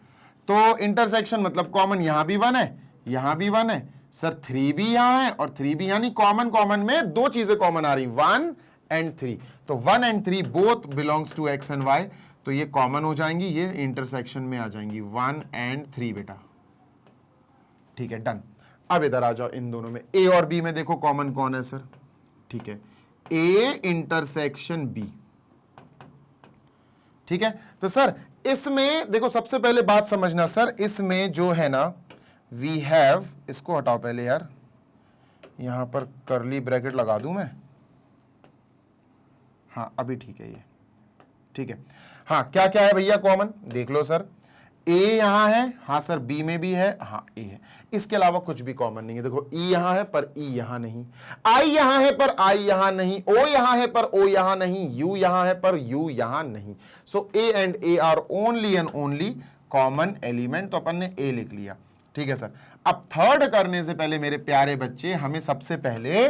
तो इंटरसेक्शन मतलब कॉमन यहां भी 1 है, यहां भी 1 है सर, 3 भी यहां है और 3 भी, यानी कॉमन कॉमन में दो चीजें कॉमन आ रही, 1 एंड 3। तो 1 and 3 both belongs to x and y, तो ये कॉमन हो जाएंगी, ये इंटरसेक्शन में आ जाएंगी 1 एंड 3 बेटा, ठीक है, डन। अब इधर आ जाओ, इन दोनों में a और b में देखो कॉमन कौन है सर, ठीक है, a इंटरसेक्शन b, ठीक है। तो सर इसमें देखो सबसे पहले बात समझना सर, इसमें जो है ना वी हैव, इसको हटाओ पहले यार, यहां पर करली ब्रैकेट लगा दूं मैं, हाँ अभी ठीक है ये, ठीक है। हाँ क्या क्या है भैया कॉमन, देख लो सर, a यहां है, हाँ सर b में भी है, हाँ a है, इसके अलावा कुछ भी कॉमन नहीं है। देखो e यहां है पर e यहां नहीं, i यहां है पर i यहां नहीं, o यहां है पर o यहां नहीं, u यहां है पर u यहां नहीं। So a and a are only and only common element, तो अपन ने a लिख लिया, ठीक है सर। अब थर्ड करने से पहले मेरे प्यारे बच्चे, हमें सबसे पहले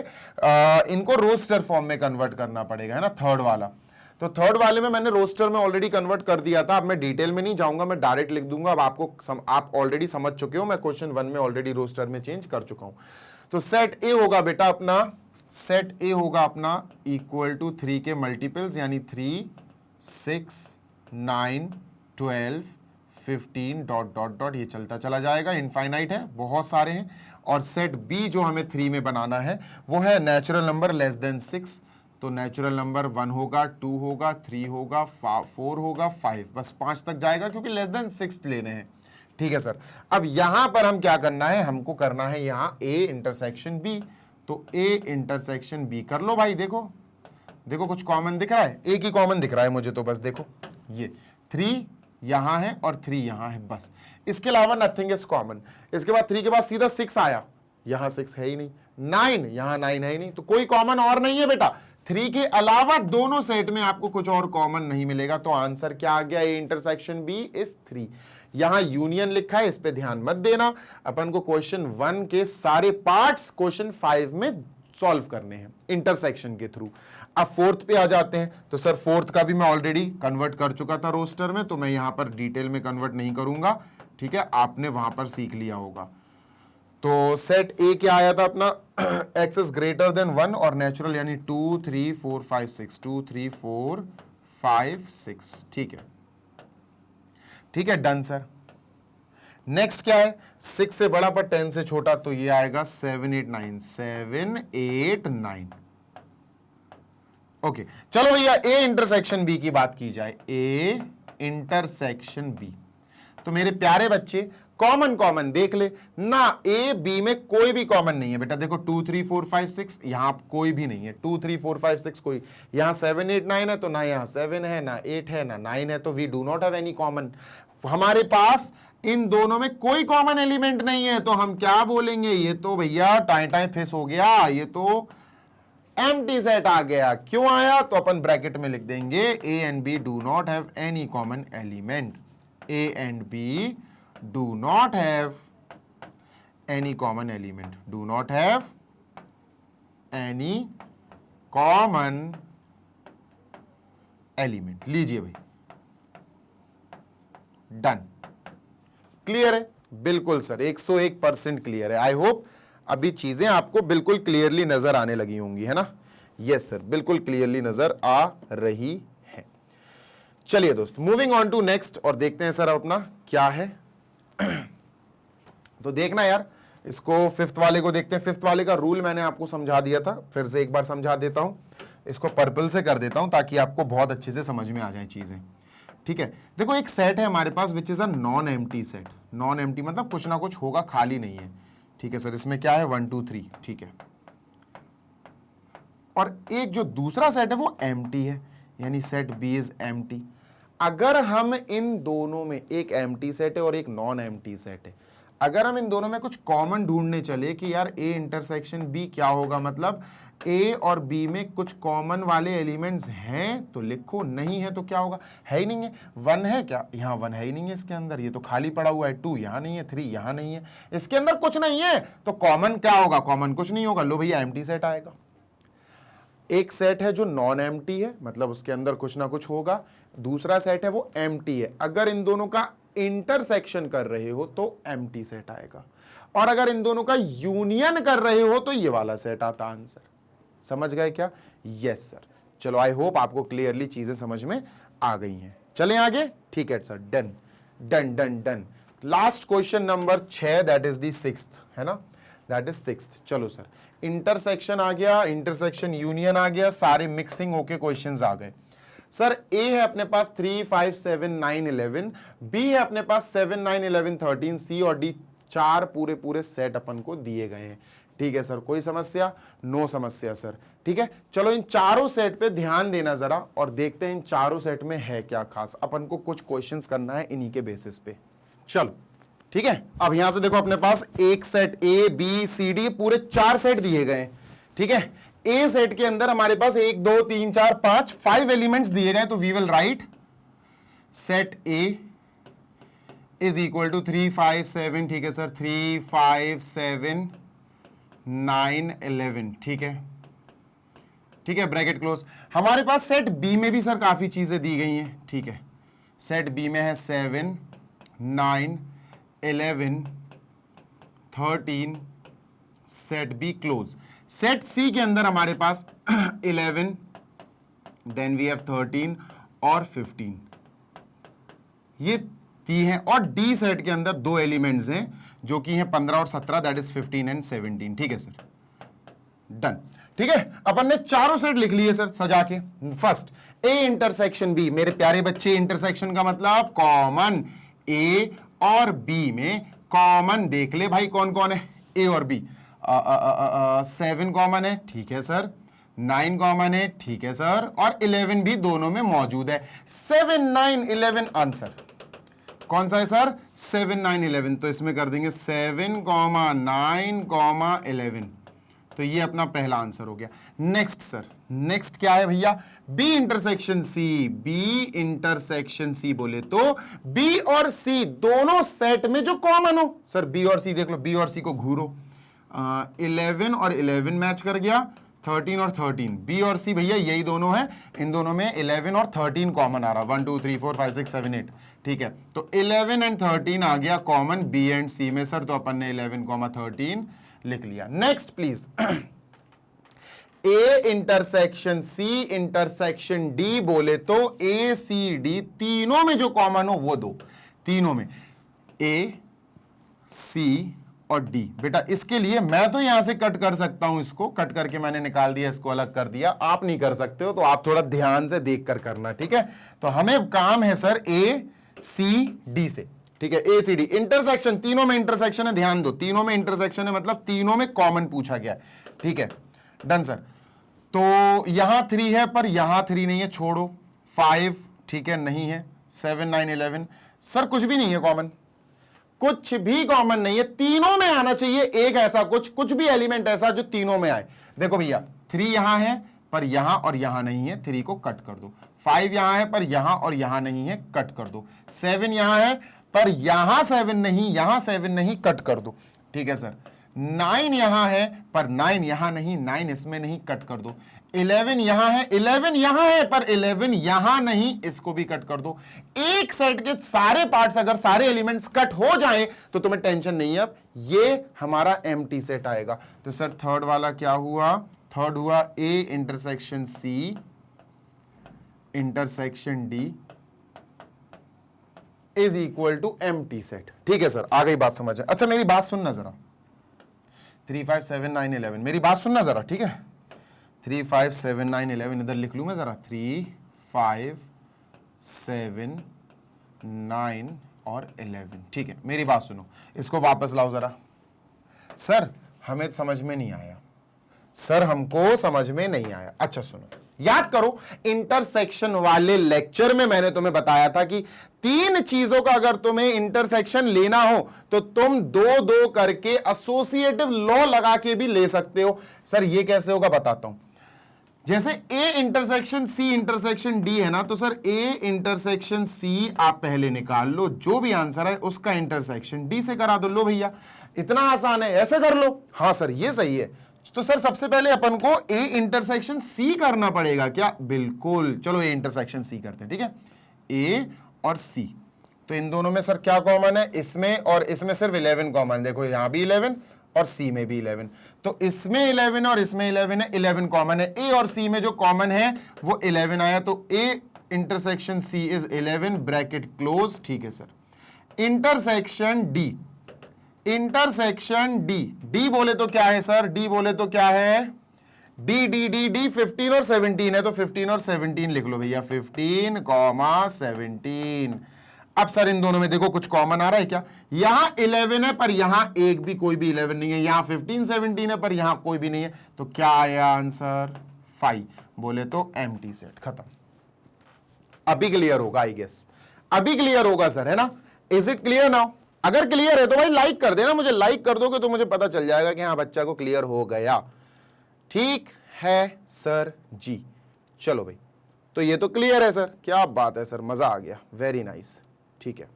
इनको रोस्टर फॉर्म में कन्वर्ट करना पड़ेगा, है ना, थर्ड वाला। तो थर्ड वाले में मैंने रोस्टर में ऑलरेडी कन्वर्ट कर दिया था, अब मैं डिटेल में नहीं जाऊंगा, मैं डायरेक्ट लिख दूंगा। अब आप ऑलरेडी समझ चुके हो, मैं क्वेश्चन 1 में ऑलरेडी रोस्टर में चेंज कर चुका हूं। तो सेट ए होगा बेटा अपना, सेट ए होगा अपना इक्वल टू 3 के मल्टीपल्स, यानी 3, 6, 9, 12, 15 डॉट डॉट डॉट, ये चलता चला जाएगा, इनफाइनाइट है, बहुत सारे हैं। और सेट बी जो हमें 3 में बनाना है वो है नेचुरल नंबर लेस देन 6, तो नेचुरल नंबर 1 होगा, 2 होगा, 3 होगा, 4 होगा, 5, बस 5 तक जाएगा क्योंकि लेस देन 6 लेने हैं, ठीक है सर। अब यहां पर हम क्या करना है, हमको करना है यहां a इंटरसेक्शन b, तो a इंटरसेक्शन b कर लो भाई। देखो देखो कुछ कॉमन दिख रहा है, एक ही कॉमन दिख रहा है मुझे, तो बस देखो ये 3 यहां है और 3 यहां है, बस इसके अलावा नथिंग इज कॉमन। इसके बाद 3 के बाद सीधा 6 आया, यहां 6 है ही नहीं, 9 यहां 9 है ही नहीं, तो कोई कॉमन और नहीं है बेटा। 3 के अलावा दोनों सेट में आपको कुछ और कॉमन नहीं मिलेगा, तो आंसर क्या आ गया, ए इंटरसेक्शन बी इज 3। यहां यूनियन लिखा है, इस पे ध्यान मत देना, अपन को क्वेश्चन 1 के सारे पार्ट्स क्वेश्चन 5 में सॉल्व करने हैं इंटरसेक्शन के थ्रू। अब फोर्थ पे आ जाते हैं, तो सर फोर्थ का भी मैं ऑलरेडी कन्वर्ट कर चुका था रोस्टर में, तो मैं यहां पर डिटेल में कन्वर्ट नहीं करूंगा, ठीक है, आपने वहां पर सीख लिया होगा। तो सेट ए क्या आया था अपना, x इज ग्रेटर देन 1 और नेचुरल, यानी 2, 3, 4, 5, 6, 2, 3, 4, 5, 6, ठीक है, ठीक है, डन सर। नेक्स्ट क्या है, 6 से बड़ा पर 10 से छोटा, तो ये आएगा 7, 8, 9, 7, 8, 9। ओके चलो भैया, ए इंटरसेक्शन बी की बात की जाए, ए इंटरसेक्शन बी, तो मेरे प्यारे बच्चे कॉमन कॉमन देख ले ना, ए बी में कोई भी कॉमन नहीं है बेटा। देखो 2, 3, 4, 5, 6 यहां कोई भी नहीं है, 2, 3, 4, 5, 6 कोई, यहां 7, 8, 9 है, तो ना यहां 7 है, ना 8 है, ना 9 है, तो we do not have any common. हमारे पास इन दोनों में कोई कॉमन एलिमेंट नहीं है, तो हम क्या बोलेंगे, ये तो भैया टाइ टाइ फिस हो गया, ये तो एम्प्टी सेट आ गया। क्यों आया, तो अपन ब्रैकेट में लिख देंगे A and B do not have any common element, A and B do not have any common element, do not have any common element। लीजिए भाई, डन, क्लियर है, बिल्कुल सर 101% क्लियर है। आई होप अभी चीजें आपको बिल्कुल क्लियरली नजर आने लगी होंगी, है ना। यस सर, बिल्कुल क्लियरली नजर आ रही है। चलिए दोस्त, मूविंग ऑन टू नेक्स्ट, और देखते हैं सर अपना क्या है। तो देखना यार, इसको फिफ्थ वाले को देखते हैं। फिफ्थ वाले का रूल मैंने आपको समझा दिया था, फिर से एक बार समझा देता हूं। इसको पर्पल से कर देता हूं ताकि आपको बहुत अच्छे से समझ में आ जाए चीजें, ठीक है। देखो एक सेट है हमारे पास which is a non empty set. Non empty मतलब कुछ ना कुछ होगा, खाली नहीं है, ठीक है सर। इसमें क्या है, 1, 2, 3, ठीक है। और एक जो दूसरा सेट है वो एम्प्टी है, यानी सेट बी इज एम्प्टी। अगर हम इन दोनों में, एक एम्प्टी सेट है और एक नॉन एम्प्टी सेट है, अगर हम इन दोनों में कुछ कॉमन ढूंढने चले कि यार ए इंटरसेक्शन बी क्या होगा, मतलब ए और बी में कुछ कॉमन वाले एलिमेंट्स हैं तो लिखो, नहीं है तो क्या होगा, है ही नहीं है। 1 है क्या, यहाँ 1 है ही नहीं है इसके अंदर, ये तो खाली पड़ा हुआ है। 2 यहाँ नहीं है, 3 यहाँ नहीं है, इसके अंदर कुछ नहीं है, तो कॉमन क्या होगा, कॉमन कुछ नहीं होगा। लो भैया एम्प्टी सेट आएगा। एक सेट है जो नॉन एम्प्टी है, मतलब उसके अंदर कुछ ना कुछ होगा, दूसरा सेट है वो एम्प्टी है। अगर इन दोनों का इंटरसेक्शन कर रहे हो तो एम्प्टी सेट आएगा, और अगर इन दोनों का यूनियन कर रहे हो तो ये वाला सेट आता आंसर। समझ गए क्या? Yes sir. चलो आई होप आपको क्लियरली चीजें समझ में आ गई हैं। चलें आगे, ठीक है sir, done done done done. Last question number 6, that is the 6th, है ना, दैट इज 6th। चलो सर, इंटरसेक्शन आ गया, इंटरसेक्शन यूनियन आ गया, सारे मिक्सिंग होके क्वेश्चंस आ गए। सर ए है अपने पास 3, 5, 7, 9, 11, बी है अपने पास 7, 9, 11, 13, सी और डी, 4 पूरे पूरे सेट अपन को दिए गए हैं। ठीक है सर, कोई समस्या? नो समस्या सर। ठीक है, चलो इन चारों सेट पे ध्यान देना जरा और देखते हैं इन चारों सेट में है क्या खास। अपन को कुछ क्वेश्चंस करना है इन्हीं के बेसिस पे। चलो ठीक है, अब यहां से देखो अपने पास एक set A B C D पूरे 4 सेट दिए गए। ठीक है, ए सेट के अंदर हमारे पास 1 2 3 4 5 एलिमेंट्स दिए गए, तो we will write set A is equal to 3 5 7। ठीक है सर, 3 5 7 9 11। ठीक है, ठीक है, ब्रैकेट क्लोज। हमारे पास सेट बी में भी सर काफी चीजें दी गई हैं। ठीक है, सेट बी में है 7 9 11 13, सेट बी क्लोज। सेट सी के अंदर हमारे पास 11, देन वी हैव 13 और 15, ये दी हैं। और डी सेट के अंदर 2 एलिमेंट्स हैं जो कि हैं 15 और 17, दैट इज 15 एंड 17। ठीक है सर, डन। ठीक है, अपन ने चारों सेट लिख लिए सर सजा के। फर्स्ट ए इंटरसेक्शन बी, मेरे प्यारे बच्चे, इंटरसेक्शन का मतलब कॉमन। ए और बी में कॉमन देख ले भाई, कौन कौन है, ए और बी। 7 कॉमन है, ठीक है सर, 9 कॉमन है, ठीक है सर, और 11 भी दोनों में मौजूद है। 7 9 11 आंसर कौन सा है सर, 7 9 11। तो इसमें कर देंगे 7, 9, 11, तो ये अपना पहला आंसर हो गया। नेक्स्ट सर, नेक्स्ट क्या है भैया, B intersection C. B intersection C बोले तो बी और सी दोनों सेट में जो कॉमन हो। सर बी और सी देख लो, बी और सी को घूरो, 11 और 11 मैच कर गया, 13 और 13, बी और सी भैया यही दोनों है, इन दोनों में 11 और 13 कॉमन आ रहा, 1 2 3 4 5 6 7 8। ठीक है, तो 11 एंड 13 आ गया कॉमन बी एंड सी में सर, तो अपन ने 11, 13 लिख लिया। Next please, A intersection C intersection D बोले तो ए सी डी तीनों में जो कॉमन हो वो 2, तीनों में ए सी और डी। बेटा इसके लिए मैं तो यहां से कट कर सकता हूं, इसको कट करके मैंने निकाल दिया, इसको अलग कर दिया, आप नहीं कर सकते हो, तो आप थोड़ा ध्यान से देख कर करना। ठीक है, तो हमें काम है सर ए सी डी से। ठीक है, ए सी डी इंटरसेक्शन, तीनों में इंटरसेक्शन है, ध्यान दो, तीनों में इंटरसेक्शन है, मतलब तीनों में कॉमन पूछा गया है। ठीक है, डन सर। तो यहां 3 है पर यहां 3 नहीं है, छोड़ो। 5 ठीक है, नहीं है। 7 9 11 सर कुछ भी नहीं है कॉमन, कुछ भी कॉमन नहीं है, तीनों में आना चाहिए एक ऐसा कुछ भी एलिमेंट ऐसा जो तीनों में आए। देखो भैया 3 यहां है पर यहां और यहां नहीं है, 3 को कट कर दो। 5 यहां है पर यहां और यहां नहीं है, कट कर दो। 7 यहां है पर यहां 7 नहीं, यहां 7 नहीं, कट कर दो। ठीक है सर। 9 यहां है पर 9 यहां नहीं, 9 इसमें नहीं, कट कर दो। 11 यहां है, 11 यहां है पर 11 यहां नहीं, इसको भी कट कर दो। एक सेट के सारे पार्ट्स अगर सारे एलिमेंट्स कट हो जाएं तो तुम्हें टेंशन नहीं है, अब ये हमारा एम्प्टी सेट आएगा। तो सर थर्ड वाला क्या हुआ, थर्ड हुआ A intersection C intersection D is equal to empty set. ठीक है सर, आ गई बात समझ। अच्छा मेरी बात सुनना जरा, 3 5 7 9 11 मेरी बात सुनना जरा। ठीक है, 3 5 7 9 11 इधर लिख लूं मैं जरा, 3 5 7 9 और 11। ठीक है, मेरी बात सुनो, इसको वापस लाओ जरा। सर हमें समझ में नहीं आया, सर हमको समझ में नहीं आया। अच्छा सुनो, याद करो इंटरसेक्शन वाले लेक्चर में मैंने तुम्हें बताया था कि तीन चीजों का अगर तुम्हें इंटरसेक्शन लेना हो तो तुम दो दो करके एसोसिएटिव लॉ लगा के भी ले सकते हो। सर ये कैसे होगा बताता हूं। जैसे A intersection C intersection D है ना, तो सर ए इंटरसेक्शन सी आप पहले निकाल लो, जो भी आंसर है उसका इंटरसेक्शन डी से करा दो। लो भैया इतना आसान है, ऐसे कर लो। हाँ सर ये सही है। तो सर सबसे पहले अपन को ए इंटरसेक्शन सी करना पड़ेगा क्या? बिल्कुल, चलो ए इंटरसेक्शन सी करते हैं, ठीक है। ए और सी, तो इन दोनों में सर क्या कॉमन है? इसमें और इसमें सिर्फ 11 कॉमन। देखो यहां भी 11 और सी में भी 11, तो इसमें 11 और इसमें 11 है, 11 कॉमन है। ए और सी में जो कॉमन है वो 11 आया, तो A intersection C is 11 bracket close, ठीक है sir. Intersection D, intersection D, D बोले तो क्या है सर? डी बोले तो क्या है? डी डी डी डी 15 और 17 है, तो 15 और 17 लिख लो भैया, 15, 17। अब सर इन दोनों में देखो कुछ कॉमन आ रहा है क्या? यहां 11 है पर यहां एक भी कोई भी 11 नहीं है, यहां 15 17 है पर यहां कोई भी नहीं है, तो क्या आया आंसर? 5। बोले तो एम्प्टी सेट, खत्म। अभी क्लियर होगा आई गेस, अभी क्लियर होगा सर, है ना? Is it clear now? अगर क्लियर है तो भाई लाइक कर देना, मुझे लाइक कर दोगे तो मुझे पता चल जाएगा कि हाँ बच्चा को क्लियर हो गया। ठीक है सर जी, चलो भाई, तो ये तो क्लियर है सर, क्या बात है सर, मजा आ गया, वेरी नाइस। ठीक है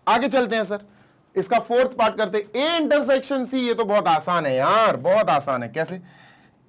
आगे चलते हैं सर, इसका फोर्थ पार्ट करते हैं। ए इंटरसेक्शन सी, ये तो बहुत आसान है यार, बहुत आसान है। कैसे?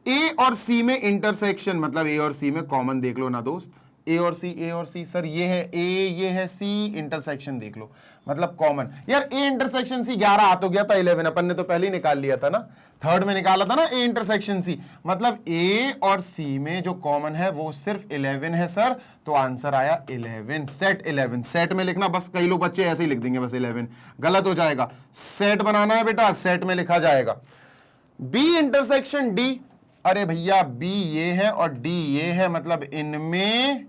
ए और सी में इंटरसेक्शन, मतलब ए और सी में कॉमन देख लो ना दोस्त, ए और सी, ए और सी। सर ये है ए, ये है सी, इंटरसेक्शन देख लो, मतलब कॉमन। यार ए इंटरसेक्शन सी 11 आ तो गया था, 11 अपन ने तो पहले ही निकाल लिया था ना, थर्ड में निकाला था ना ए इंटरसेक्शन सी, मतलब ए और सी में जो कॉमन है वो सिर्फ 11 है सर, तो आंसर आया 11। सेट 11, सेट में लिखना, बस कई लोग बच्चे ऐसे ही लिख देंगे बस 11, गलत हो जाएगा। सेट बनाना है बेटा, सेट में लिखा जाएगा। बी इंटरसेक्शन डी, अरे भैया बी ये है और डी ये है, मतलब इनमें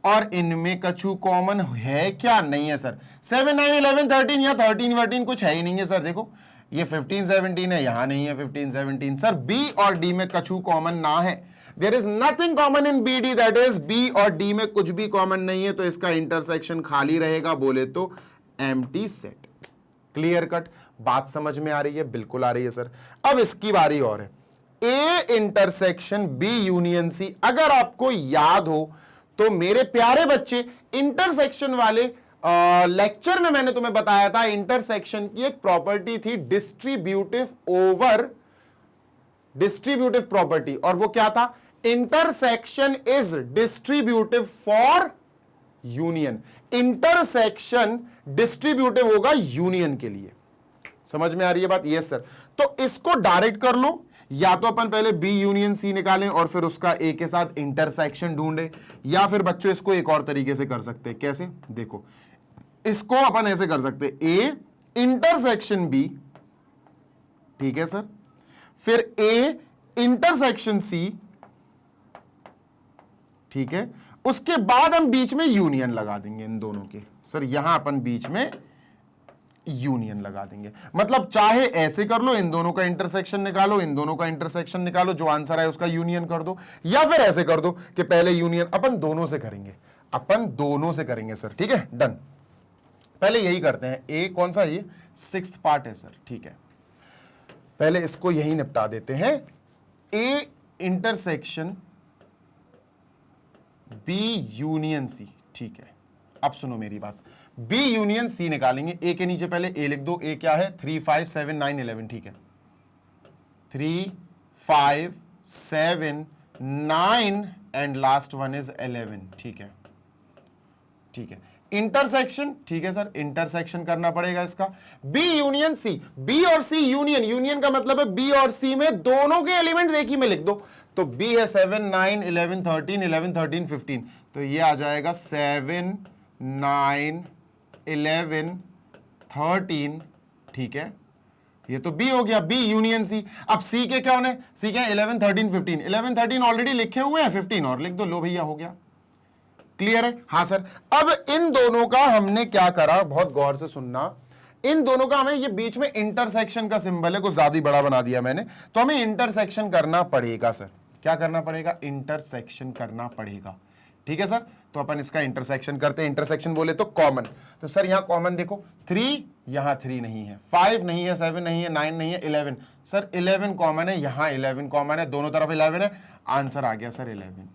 और इनमें कछु कॉमन है क्या? नहीं है सर। 7 9 11 13 या 13 14 कुछ है ही नहीं है सर। देखो ये 15 17 है, यहां नहीं है 15 17। सर बी और डी में कछु कॉमन ना है, there is nothing common in B D, that is B और डी में कुछ भी कॉमन नहीं है, तो इसका इंटरसेक्शन खाली रहेगा, बोले तो एम्प्टी सेट। क्लियर कट, बात समझ में आ रही है? बिल्कुल आ रही है सर। अब इसकी बारी और है, A intersection B union C. अगर आपको याद हो तो मेरे प्यारे बच्चे, इंटरसेक्शन वाले लेक्चर में मैंने तुम्हें बताया था इंटरसेक्शन की एक प्रॉपर्टी थी डिस्ट्रीब्यूटिव ओवर डिस्ट्रीब्यूटिव प्रॉपर्टी, और वो क्या था? Intersection is distributive for union. Intersection distributive होगा यूनियन के लिए। समझ में आ रही है बात? Yes sir. तो इसको डायरेक्ट कर लो, या तो अपन पहले बी यूनियन सी निकालें और फिर उसका ए के साथ इंटरसेक्शन ढूंढे, या फिर बच्चों इसको एक और तरीके से कर सकते हैं। कैसे? देखो इसको अपन ऐसे कर सकते हैं, ए इंटरसेक्शन बी, ठीक है सर, फिर ए इंटरसेक्शन सी, ठीक है, उसके बाद हम बीच में यूनियन लगा देंगे इन दोनों के। सर यहां अपन बीच में यूनियन लगा देंगे, मतलब चाहे ऐसे कर लो, इन दोनों का इंटरसेक्शन निकालो, इन दोनों का इंटरसेक्शन निकालो, जो आंसर है उसका यूनियन कर दो, या फिर ऐसे कर दो कि पहले यूनियन अपन दोनों से करेंगे, अपन दोनों से करेंगे सर। ठीक है, डन। पहले यही करते हैं। ए कौन सा? ये 6th पार्ट है सर। ठीक है, पहले इसको यही निपटा देते हैं। A intersection B union C, ठीक है। अब सुनो मेरी बात, बी यूनियन सी निकालेंगे। ए के नीचे पहले ए लिख दो। ए क्या है? 3 5 7 9 11, ठीक है। 3 5 7 9 एंड लास्ट वन इज 11, ठीक है, ठीक है। इंटरसेक्शन, ठीक है सर, इंटरसेक्शन करना पड़ेगा इसका। बी यूनियन सी, बी और सी यूनियन, यूनियन का मतलब है बी और सी में दोनों के एलिमेंट्स एक ही में लिख दो। तो बी है 7 9 11 13 11 13 15, तो ये आ जाएगा 7 9 11 13, ठीक है। ये तो बी हो गया, बी यूनियन सी। अब सी के क्या होने? सी के 11 13 15, 11 13 ऑलरेडी लिखे हुए हैं, 15 और लिख दो। लो भैया हो गया। क्लियर है? हाँ सर। अब इन दोनों का हमने क्या करा, बहुत गौर से सुनना, इन दोनों का हमें, ये बीच में इंटरसेक्शन का सिंबल है, कुछ ज्यादा ही बड़ा बना दिया मैंने, तो हमें इंटरसेक्शन करना पड़ेगा सर। क्या करना पड़ेगा? इंटरसेक्शन करना पड़ेगा। ठीक है सर, तो अपन इसका इंटरसेक्शन करते हैं। इंटरसेक्शन बोले तो कॉमन, तो सर यहां कॉमन देखो 3, यहां 3 नहीं है, 5 नहीं है, 7 नहीं है, 9 नहीं है, 11 सर 11 कॉमन है, यहां 11 कॉमन है, दोनों तरफ 11 है, आंसर आ गया सर 11।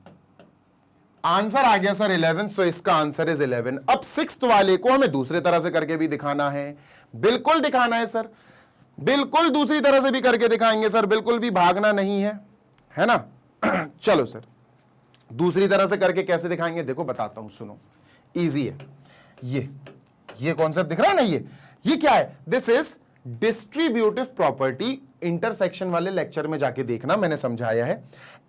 आंसर आ गया सर 11, सो इसका आंसर इज 11। अब 6th वाले को हमें दूसरे तरह से करके भी दिखाना है, बिल्कुल दिखाना है सर, बिल्कुल दूसरी तरह से भी करके दिखाएंगे सर, बिल्कुल भी भागना नहीं है ना। चलो सर दूसरी तरह से करके कैसे दिखाएंगे, देखो बताता हूं, सुनो, इजी है। ये कॉन्सेप्ट दिख रहा है ना, ये क्या है? This is distributive property. Intersection वाले लेक्चर में जाके देखना, मैंने समझाया है।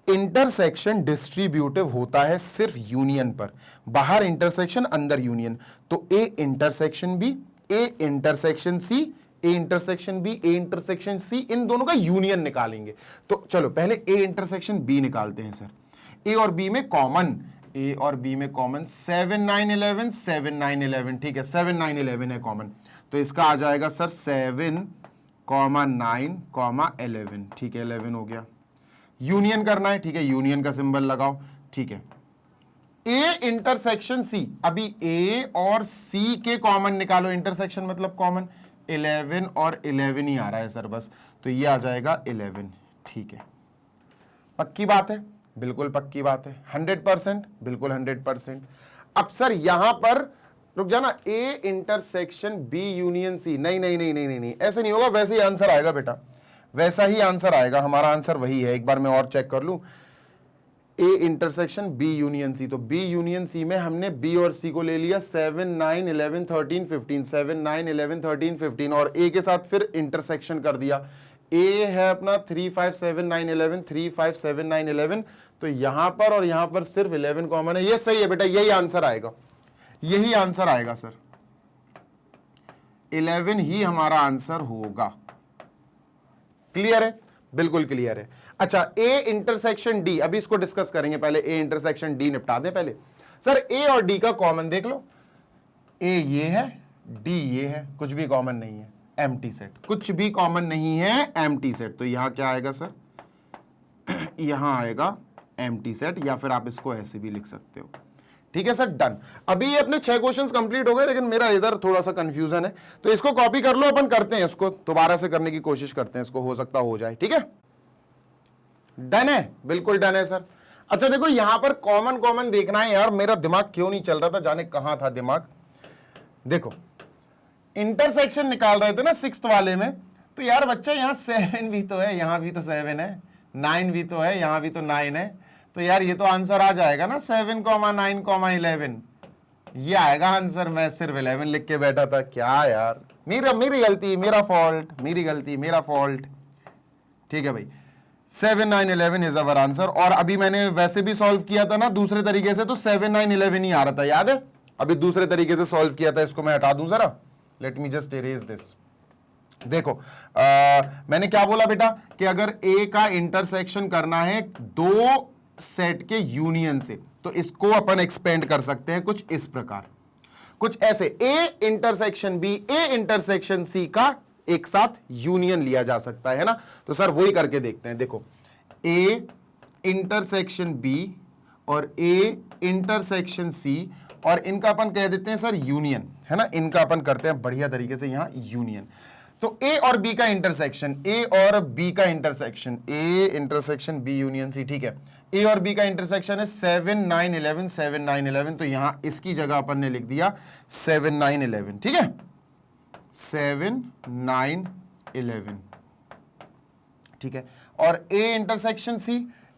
इंटरसेक्शन डिस्ट्रीब्यूटिव होता है सिर्फ यूनियन पर, बाहर इंटरसेक्शन अंदर यूनियन। तो A intersection B, A intersection C, A intersection B, A intersection C, इन दोनों का यूनियन निकालेंगे। तो चलो पहले ए इंटरसेक्शन बी निकालते हैं सर। ए और बी में कॉमन, ए और बी में कॉमन 7 9 11, 7 9 11, ठीक है 7 9 11 है कॉमन, तो इसका आ जाएगा सर 7, 9, 11, ठीक है 11 हो गया। यूनियन करना है, ठीक है यूनियन का सिंबल लगाओ, ठीक है। ए इंटरसेक्शन सी, अभी ए और सी के कॉमन निकालो, इंटरसेक्शन मतलब कॉमन, 11 और 11 ही आ रहा है सर बस, तो ये आ जाएगा 11, ठीक है। पक्की बात है? बिल्कुल पक्की बात है। 100%? बिल्कुल 100%। अब सर यहां पर रुक जाना, A intersection B union C, नहीं नहीं नहीं नहीं नहीं, ऐसे नहीं होगा, वैसे ही आंसर आएगा बेटा, वैसा ही आंसर आएगा, हमारा आंसर वही है। एक बार मैं और चेक कर लूं, A intersection B union C, तो बी यूनियन सी में हमने बी और सी को ले लिया 7 9 11 13 15, 7 9 11 13 15, और ए के साथ फिर इंटरसेक्शन कर दिया। ए है अपना 3 5 7 9 11, 3 5 7 9 11, तो यहां पर और यहां पर सिर्फ 11 कॉमन है। ये सही है बेटा, यही आंसर आएगा, यही आंसर आएगा सर, 11 ही हमारा आंसर होगा। क्लियर है? बिल्कुल क्लियर है। अच्छा, ए इंटरसेक्शन डी, अभी इसको डिस्कस करेंगे, पहले ए इंटरसेक्शन डी निपटा दें पहले। सर ए और डी का कॉमन देख लो, ए ये है, डी ये है, कुछ भी कॉमन नहीं है, एम्प्टी सेट, कुछ भी कॉमन नहीं है, एम्प्टी सेट। तो यहां क्या आएगा सर? यहां आएगा एम्प्टी सेट, या फिर आप इसको ऐसे भी लिख सकते हो। ठीक है सर, डन। अभी ये अपने 6 क्वेश्चंस कंप्लीट हो गए, लेकिन मेरा इधर थोड़ा सा कंफ्यूजन है, तो इसको कॉपी कर लो, अपन करते हैं इसको दोबारा से करने की कोशिश करते हैं, इसको हो सकता हो जाए। ठीक है, डन है? बिल्कुल डन है सर। अच्छा देखो, यहां पर कॉमन कॉमन देखना है यार, मेरा दिमाग क्यों नहीं चल रहा था, जाने कहां था दिमाग। देखो इंटरसेक्शन निकाल रहे थे ना 6th वाले में, तो यार बच्चा यहाँ 7 भी तो है, यहां भी तो 7 है, 9 भी तो है, यहां भी तो 9 है, तो यार ये तो आंसर आ जाएगा ना 7, 9, 11, ये आएगा आंसर। मैं सिर्फ 11 लिख के बैठा था, क्या यार, मेरी गलती, मेरा फॉल्ट, मेरी गलती, मेरा फॉल्ट। ठीक है भाई, 7 9 11 इज अवर आंसर। और अभी मैंने वैसे भी सॉल्व किया था ना दूसरे तरीके से, तो 7 9 11 ही आ रहा था, याद है? अभी दूसरे तरीके से सॉल्व किया था, इसको मैं हटा दूं जरा, let me just erase this. देखो मैंने क्या बोला बेटा, कि अगर ए का इंटरसेक्शन करना है 2 सेट के यूनियन से, तो इसको अपन एक्सपेंड कर सकते हैं कुछ इस प्रकार, कुछ ऐसे, A intersection B, A intersection C का एक साथ यूनियन लिया जा सकता है ना। तो सर वही करके देखते हैं। देखो ए इंटरसेक्शन बी और ए इंटरसेक्शन सी, और इनका अपन कह देते हैं सर यूनियन, है ना, इनका अपन करते हैं बढ़िया तरीके से यहां यूनियन। तो ए और बी का इंटरसेक्शन, ए और बी का intersection, A intersection B union C, ठीक है। ए और बी का इंटरसेक्शन है 7 9 11, 7 9 11, तो यहां इसकी जगह अपन ने लिख दिया 7 9 11, ठीक है, 7 9 11, ठीक है। और ए इंटरसेक्शन सी,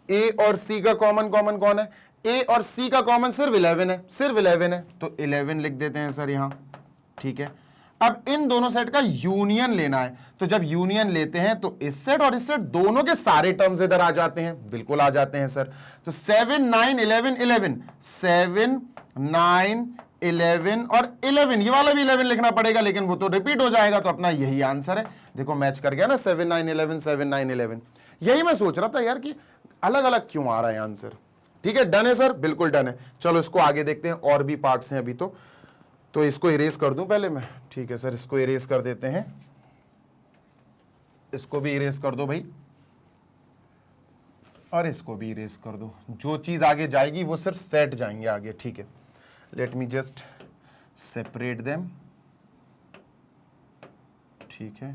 ए और सी का कॉमन कौन है? ए और सी का कॉमन सिर्फ 11 है, सिर्फ 11 है, तो 11 लिख देते हैं सर यहां, ठीक है। अब इन दोनों सेट का यूनियन लेना है, तो जब यूनियन लेते हैं तो इस सेट और इस सेट दोनों के सारे टर्म्स इधर आ जाते हैं, बिल्कुल आ जाते हैं सर। तो 7 9 11 11, 7 9 11 और 11, ये वाला भी 11 लिखना पड़ेगा, लेकिन वो तो रिपीट हो जाएगा, तो अपना यही आंसर है। देखो मैच कर गया ना, 7 9 11, 7 9 11। यही मैं सोच रहा था यार कि अलग अलग क्यों आ रहा है आंसर। ठीक है, डन है सर, बिल्कुल डन है। चलो इसको आगे देखते हैं, और भी पार्ट्स हैं अभी तो इसको इरेज कर दूं पहले मैं, ठीक ठीक है सर, इसको इरेज कर देते हैं, इसको भी इरेज कर दो भाई, और इसको भी इरेज कर दो। जो चीज आगे जाएगी वो सिर्फ सेट जाएंगे आगे। ठीक है, let me just separate them. ठीक है,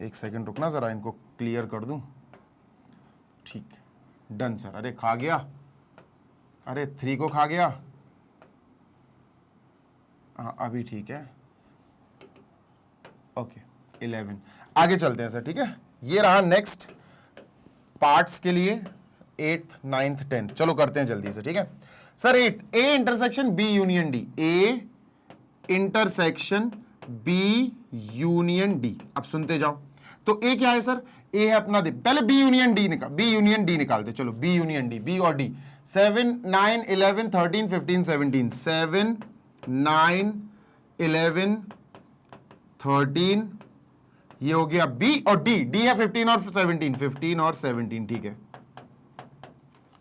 एक सेकंड रुकना जरा, इनको क्लियर कर दूं। ठीक, डन सर। अरे खा गया, अरे 3 को खा गया। हाँ अभी ठीक है, ओके 11। आगे चलते हैं सर। ठीक है, ये रहा नेक्स्ट पार्ट्स के लिए 8th 9th 10th। चलो करते हैं जल्दी से। ठीक है sir, 8 A intersection B union D, A intersection B union D. अब सुनते जाओ। तो ए क्या है सर? ए है अपना दे, पहले बी यूनियन डी निकालते। चलो बी यूनियन डी, बी और डी। 7 9 11 13 15 17, 7 9 11 13, ये हो गया बी और डी। डी है 15 और 17, 15 और 17। ठीक है,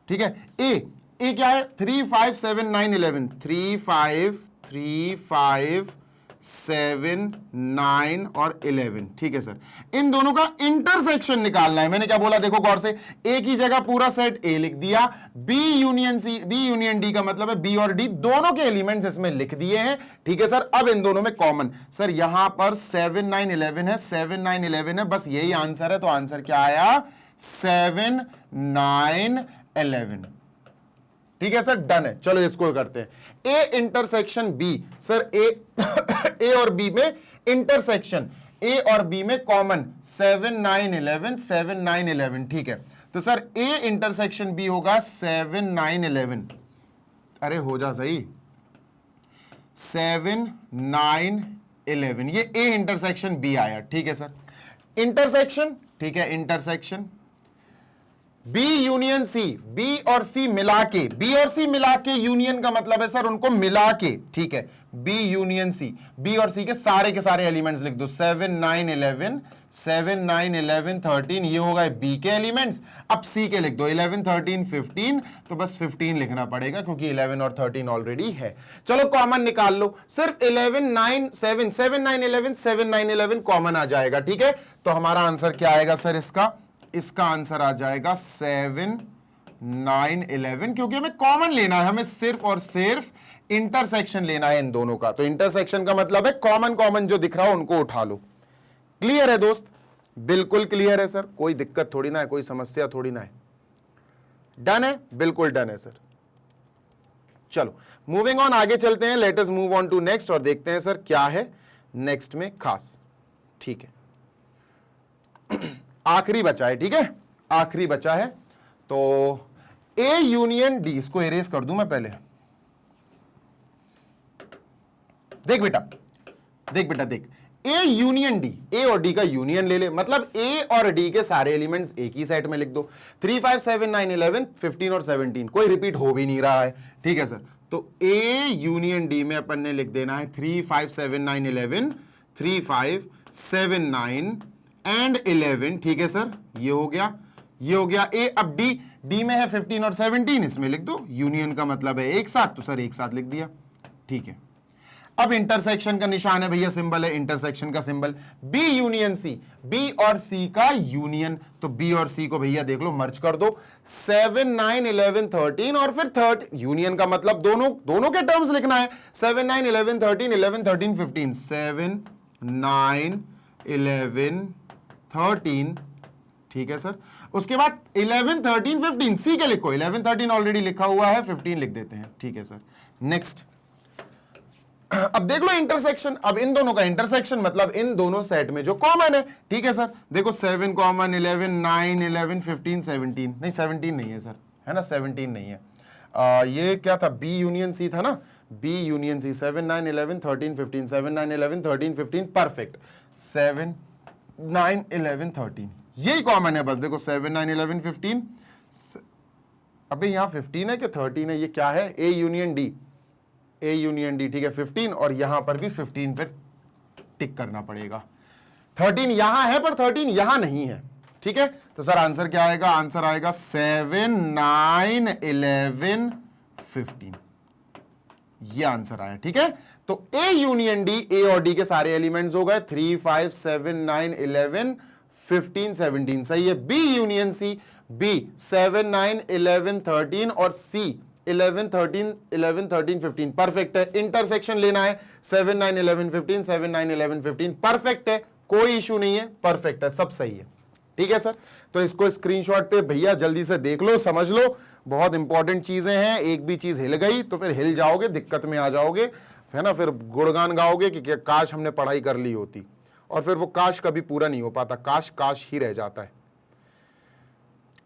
ठीक है। ए क्या है? 3 5 7 9 11, 3 5 3 5 7 9 और 11। ठीक है सर, इन दोनों का इंटरसेक्शन निकालना है। मैंने क्या बोला देखो गौर से, ए की जगह पूरा सेट ए लिख दिया, B union C, B union D का मतलब है बी और डी दोनों के एलिमेंट्स इसमें लिख दिए हैं। ठीक है सर, अब इन दोनों में कॉमन, सर यहां पर 7 9 11 है, 7 9 11 है, बस यही आंसर है। तो आंसर क्या आया? 7 9 11। ठीक है सर, डन है। चलो इसको करते हैं। A intersection B, sir A और बी में इंटरसेक्शन, ए और बी में कॉमन 7 9 11, 7 9 11। ठीक है, तो सर ए इंटरसेक्शन बी होगा 7 9 11। अरे हो जा सही, 7 9 11, ये ए इंटरसेक्शन बी आया। ठीक है सर, इंटरसेक्शन, ठीक है, intersection B union C, B और सी मिला के, बी और सी मिला के यूनियन का मतलब है सर उनको मिला के। ठीक है, बी यूनियन सी, बी और सी के सारे एलिमेंट्स लिख दो। 7 9 11, 7 9 11 13, ये होगा बी के एलिमेंट्स। अब सी के लिख दो 11 13 15, तो बस 15 लिखना पड़ेगा क्योंकि 11 और 13 ऑलरेडी है। चलो कॉमन निकाल लो, सिर्फ 11 9 7, 7 9 11, 7 9 11 कॉमन आ जाएगा। ठीक है, तो हमारा आंसर क्या आएगा सर? इसका आंसर आ जाएगा 7 9 11, क्योंकि हमें कॉमन लेना है, हमें सिर्फ और सिर्फ इंटरसेक्शन लेना है इन दोनों का। तो इंटरसेक्शन का मतलब है कॉमन जो दिख रहा हो उनको उठा लो। क्लियर है दोस्त? बिल्कुल क्लियर है सर, कोई दिक्कत थोड़ी ना है, कोई समस्या थोड़ी ना है। डन है, बिल्कुल डन है सर। चलो मूविंग ऑन, आगे चलते हैं। Let us move on to next और देखते हैं सर क्या है नेक्स्ट में खास। ठीक है, आखिरी बचा है। ठीक है, आखिरी बचा है। तो ए यूनियन डी, इसको इरेज कर दूं मैं पहले। देख बेटा देख, ए यूनियन डी, ए और डी का यूनियन ले ले, मतलब ए और डी के सारे एलिमेंट्स एक ही सेट में लिख दो। 3 5 7 9 11 15 और 17, कोई रिपीट हो भी नहीं रहा है। ठीक है सर, तो ए यूनियन डी में अपन ने लिख देना है 3 5 7 9 11, 3 5 7 9 एंड 11। ठीक है सर, ये हो गया ए। अब डी में है 15 और 17, इसमें लिख दो, यूनियन का मतलब है एक साथ, तो सर एक साथ लिख दिया। ठीक है, अब इंटरसेक्शन का निशान है भैया, सिंबल है इंटरसेक्शन का symbol, B union C, B और सी का यूनियन। तो बी और सी को भैया देख लो मर्ज कर दो, 7 9 11 13 और फिर 30, यूनियन का मतलब दोनों के टर्म्स लिखना है। 7 9 11 13, 11 13 15, 7 9 11 13। ठीक है सर, उसके बाद 11 13 15, सी के लिखो, 11 13 ऑलरेडी लिखा हुआ है, 15 लिख देते हैं। ठीक है सर, नेक्स्ट। अब देख लो इंटरसेक्शन, अब इन दोनों का इंटरसेक्शन मतलब इन दोनों सेट में जो कॉमन है। ठीक है सर, देखो 7 कॉमन, 11 9 11 15 17, नहीं 17 नहीं है सर, है ना, 17 नहीं है। ये क्या था? बी यूनियन सी था ना, बी यूनियन सी। 7 9 11 13 15, 7 9 11 13 15, परफेक्ट। 7 9 11 13, यही कॉमन है बस। देखो 7 9 11 15, अबे यहां 15 है कि 13 है? ये क्या है? A union D, A union D. ठीक है, 15, और यहां पर भी 15 पे टिक करना पड़ेगा। 13 यहां है पर 13 यहां नहीं है। ठीक है, तो सर आंसर क्या आएगा? आंसर आएगा 7 9 11 15। ये आंसर आया। ठीक है, तो ए यूनियन डी, ए और डी के सारे एलिमेंट्स हो गए 3, 5, 7, 9, 11, 15, 17 सही है। बी यूनियन सी, बी 7, 9, 11, 13 और सी 11, 13, 11, 13, 15 परफेक्ट है। इंटरसेक्शन लेना है 7, 9, 11, 15, 7, 9, 11, 15 परफेक्ट है, कोई इशू नहीं है, परफेक्ट है, सब सही है। ठीक है सर, तो इसको स्क्रीनशॉट पे भैया जल्दी से देख लो, समझ लो, बहुत इंपॉर्टेंट चीजें हैं। एक भी चीज हिल गई तो फिर हिल जाओगे, दिक्कत में आ जाओगे, है ना, फिर गुणगान गाओगे कि काश हमने पढ़ाई कर ली होती, और फिर वो काश कभी पूरा नहीं हो पाता, काश काश ही रह जाता है।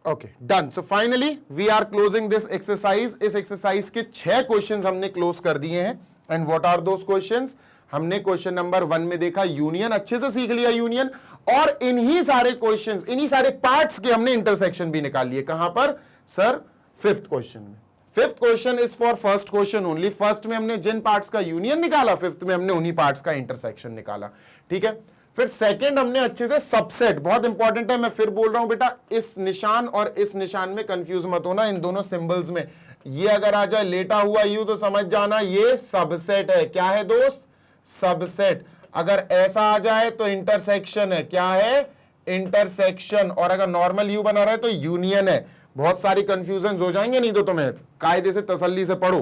Okay done. So finally we are closing this exercise. इस एक्सरसाइज के 6 क्वेश्चंस हमने क्लोज कर दिए हैं। And what are those questions? हमने क्वेश्चन नंबर 1 में देखा यूनियन, अच्छे से सीख लिया यूनियन, और इन्हीं सारे क्वेश्चंस, इन्हीं सारे पार्ट्स के हमने इंटरसेक्शन भी निकाल लिए। कहां पर सर? 5th क्वेश्चन में। 5th question is for first question only. First में हमने जिन पार्ट्स का यूनियन निकाला, 5th में हमने उन्हीं पार्ट्स का इंटरसेक्शन निकाला। ठीक है, फिर सेकंड हमने अच्छे से सबसेट, बहुत इंपॉर्टेंट है, मैं फिर बोल रहा हूं बेटा, इस निशान और इस निशान में कंफ्यूज मत होना, इन दोनों सिंबल्स में। ये अगर आ जाए लेटा हुआ यू तो समझ जाना ये सबसेट है। क्या है दोस्त? सबसेट। अगर ऐसा आ जाए तो इंटरसेक्शन है। क्या है? इंटरसेक्शन। और अगर नॉर्मल यू बना रहा है तो यूनियन है। बहुत सारी कंफ्यूजन हो जाएंगे, नहीं तो तुम्हें कायदे से तसल्ली से पढ़ो।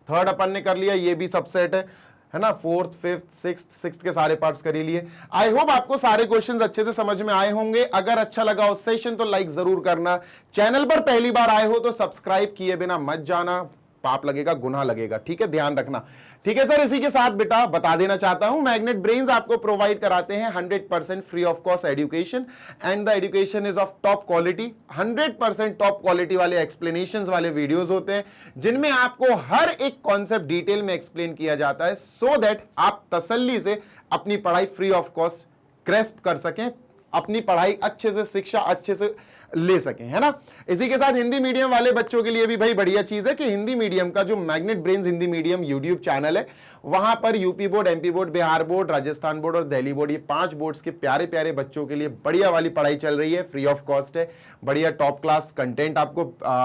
थर्ड अपन ने कर लिया, ये भी सबसेट है ना। 4th, 5th, 6th के सारे पार्ट्स कर ही लिए। आई होप आपको सारे क्वेश्चंस अच्छे से समझ में आए होंगे। अगर अच्छा लगा उस सेशन तो लाइक जरूर करना। चैनल पर पहली बार आए हो तो सब्सक्राइब किए बिना मत जाना, पाप लगेगा, गुनाह लगेगा। ठीक है, ध्यान रखना। ठीक है सर, इसी के साथ बेटा बता देना चाहता हूं, मैग्नेट ब्रेन्स आपको प्रोवाइड कराते हैं 100% free of cost education, and the education is of top quality. 100% top quality वाले एक्सप्लेनेशंस वाले वीडियोस होते हैं, जिनमें आपको हर एक कॉन्सेप्ट डिटेल में एक्सप्लेन किया जाता है, सो दैट आप तसल्ली से अपनी पढ़ाई फ्री ऑफ कॉस्ट ग्रेस्प कर सकें, अपनी पढ़ाई अच्छे से, शिक्षा अच्छे से ले सकें, है ना। इसी के साथ हिंदी मीडियम वाले बच्चों के लिए भी भाई बढ़िया चीज है कि हिंदी मीडियम का जो magnet brains Hindi medium YouTube channel है, वहां पर UP board, MP board, Bihar board, Rajasthan board और दिल्ली बोर्ड, ये 5 बोर्ड्स के प्यारे प्यारे बच्चों के लिए बढ़िया वाली पढ़ाई चल रही है, फ्री ऑफ कॉस्ट है, बढ़िया टॉप क्लास कंटेंट आपको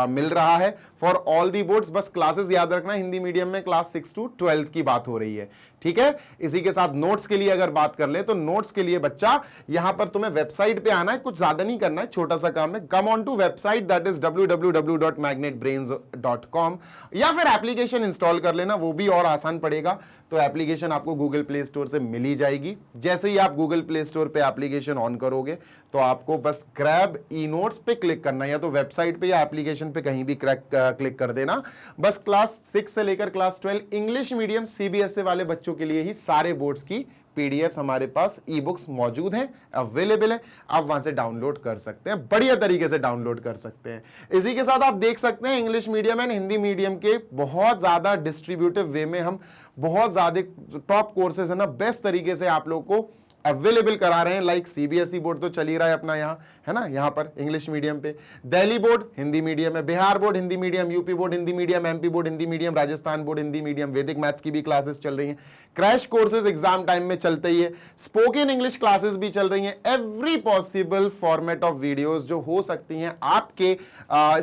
मिल रहा है फॉर ऑल दी बोर्ड्स। बस क्लासेस याद रखना, हिंदी मीडियम में क्लास 6 to 12 की बात हो रही है। ठीक है, इसी के साथ नोट्स के लिए अगर बात कर ले तो नोट्स के लिए बच्चा यहां पर तुम्हें वेबसाइट पे आना है, कुछ ज्यादा नहीं करना है, छोटा सा काम है। Come on to website, that is www.magnetbrains.com, या फिर एप्लीकेशन इंस्टॉल कर लेना, वो भी और आसान पड़ेगा। तो एप्लीकेशन आपको गूगल प्ले स्टोर से मिल ही जाएगी। जैसे ही आप गूगल प्ले स्टोर पे एप्लीकेशन ऑन करोगे तो आपको बस ग्रैब ई नोट्स पे क्लिक करना है, या तो वेबसाइट पे या एप्लीकेशन पे कहीं भी क्लिक कर देना। बस क्लास 6 से लेकर क्लास 12 इंग्लिश मीडियम सीबीएसई वाले बच्चों के लिए ही सारे बोर्ड्स की पीडीएफ हमारे पास ई बुक्स मौजूद हैं, अवेलेबल है, आप वहां से डाउनलोड कर सकते हैं, बढ़िया तरीके से डाउनलोड कर सकते हैं। इसी के साथ आप देख सकते हैं English medium and Hindi medium के बहुत ज्यादा डिस्ट्रीब्यूटिव वे में हम बहुत ज्यादा टॉप कोर्सेज है ना, बेस्ट तरीके से आप लोग को अवेलेबल करा रहे हैं। लाइक सीबीएसई बोर्ड तो चल ही रहा है अपना यहाँ, है ना, यहाँ पर इंग्लिश मीडियम पे, दिल्ली बोर्ड हिंदी मीडियम है, Bihar board Hindi medium, UP board Hindi medium, MP board Hindi medium, Rajasthan board Hindi medium, वैदिक मैथ्स की भी क्लासेस चल रही हैं, क्रैश कोर्सेज एग्जाम टाइम में चलते ही है, स्पोकन इंग्लिश क्लासेस भी चल रही हैं। Every possible format of videos जो हो सकती हैं आपके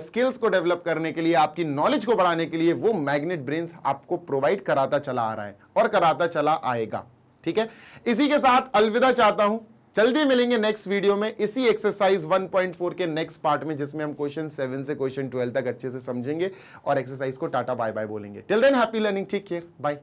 स्किल्स को डेवलप करने के लिए, आपकी नॉलेज को बढ़ाने के लिए, वो मैग्नेट ब्रेन्स आपको प्रोवाइड कराता चला आ रहा है और कराता चला आएगा। ठीक है, इसी के साथ अलविदा चाहता हूं, जल्दी मिलेंगे नेक्स्ट वीडियो में इसी एक्सरसाइज 1.4 के नेक्स्ट पार्ट में, जिसमें हम क्वेश्चन 7 से क्वेश्चन 12 तक अच्छे से समझेंगे और एक्सरसाइज को टाटा बाय बाय बोलेंगे। Till then happy learning, take care, bye.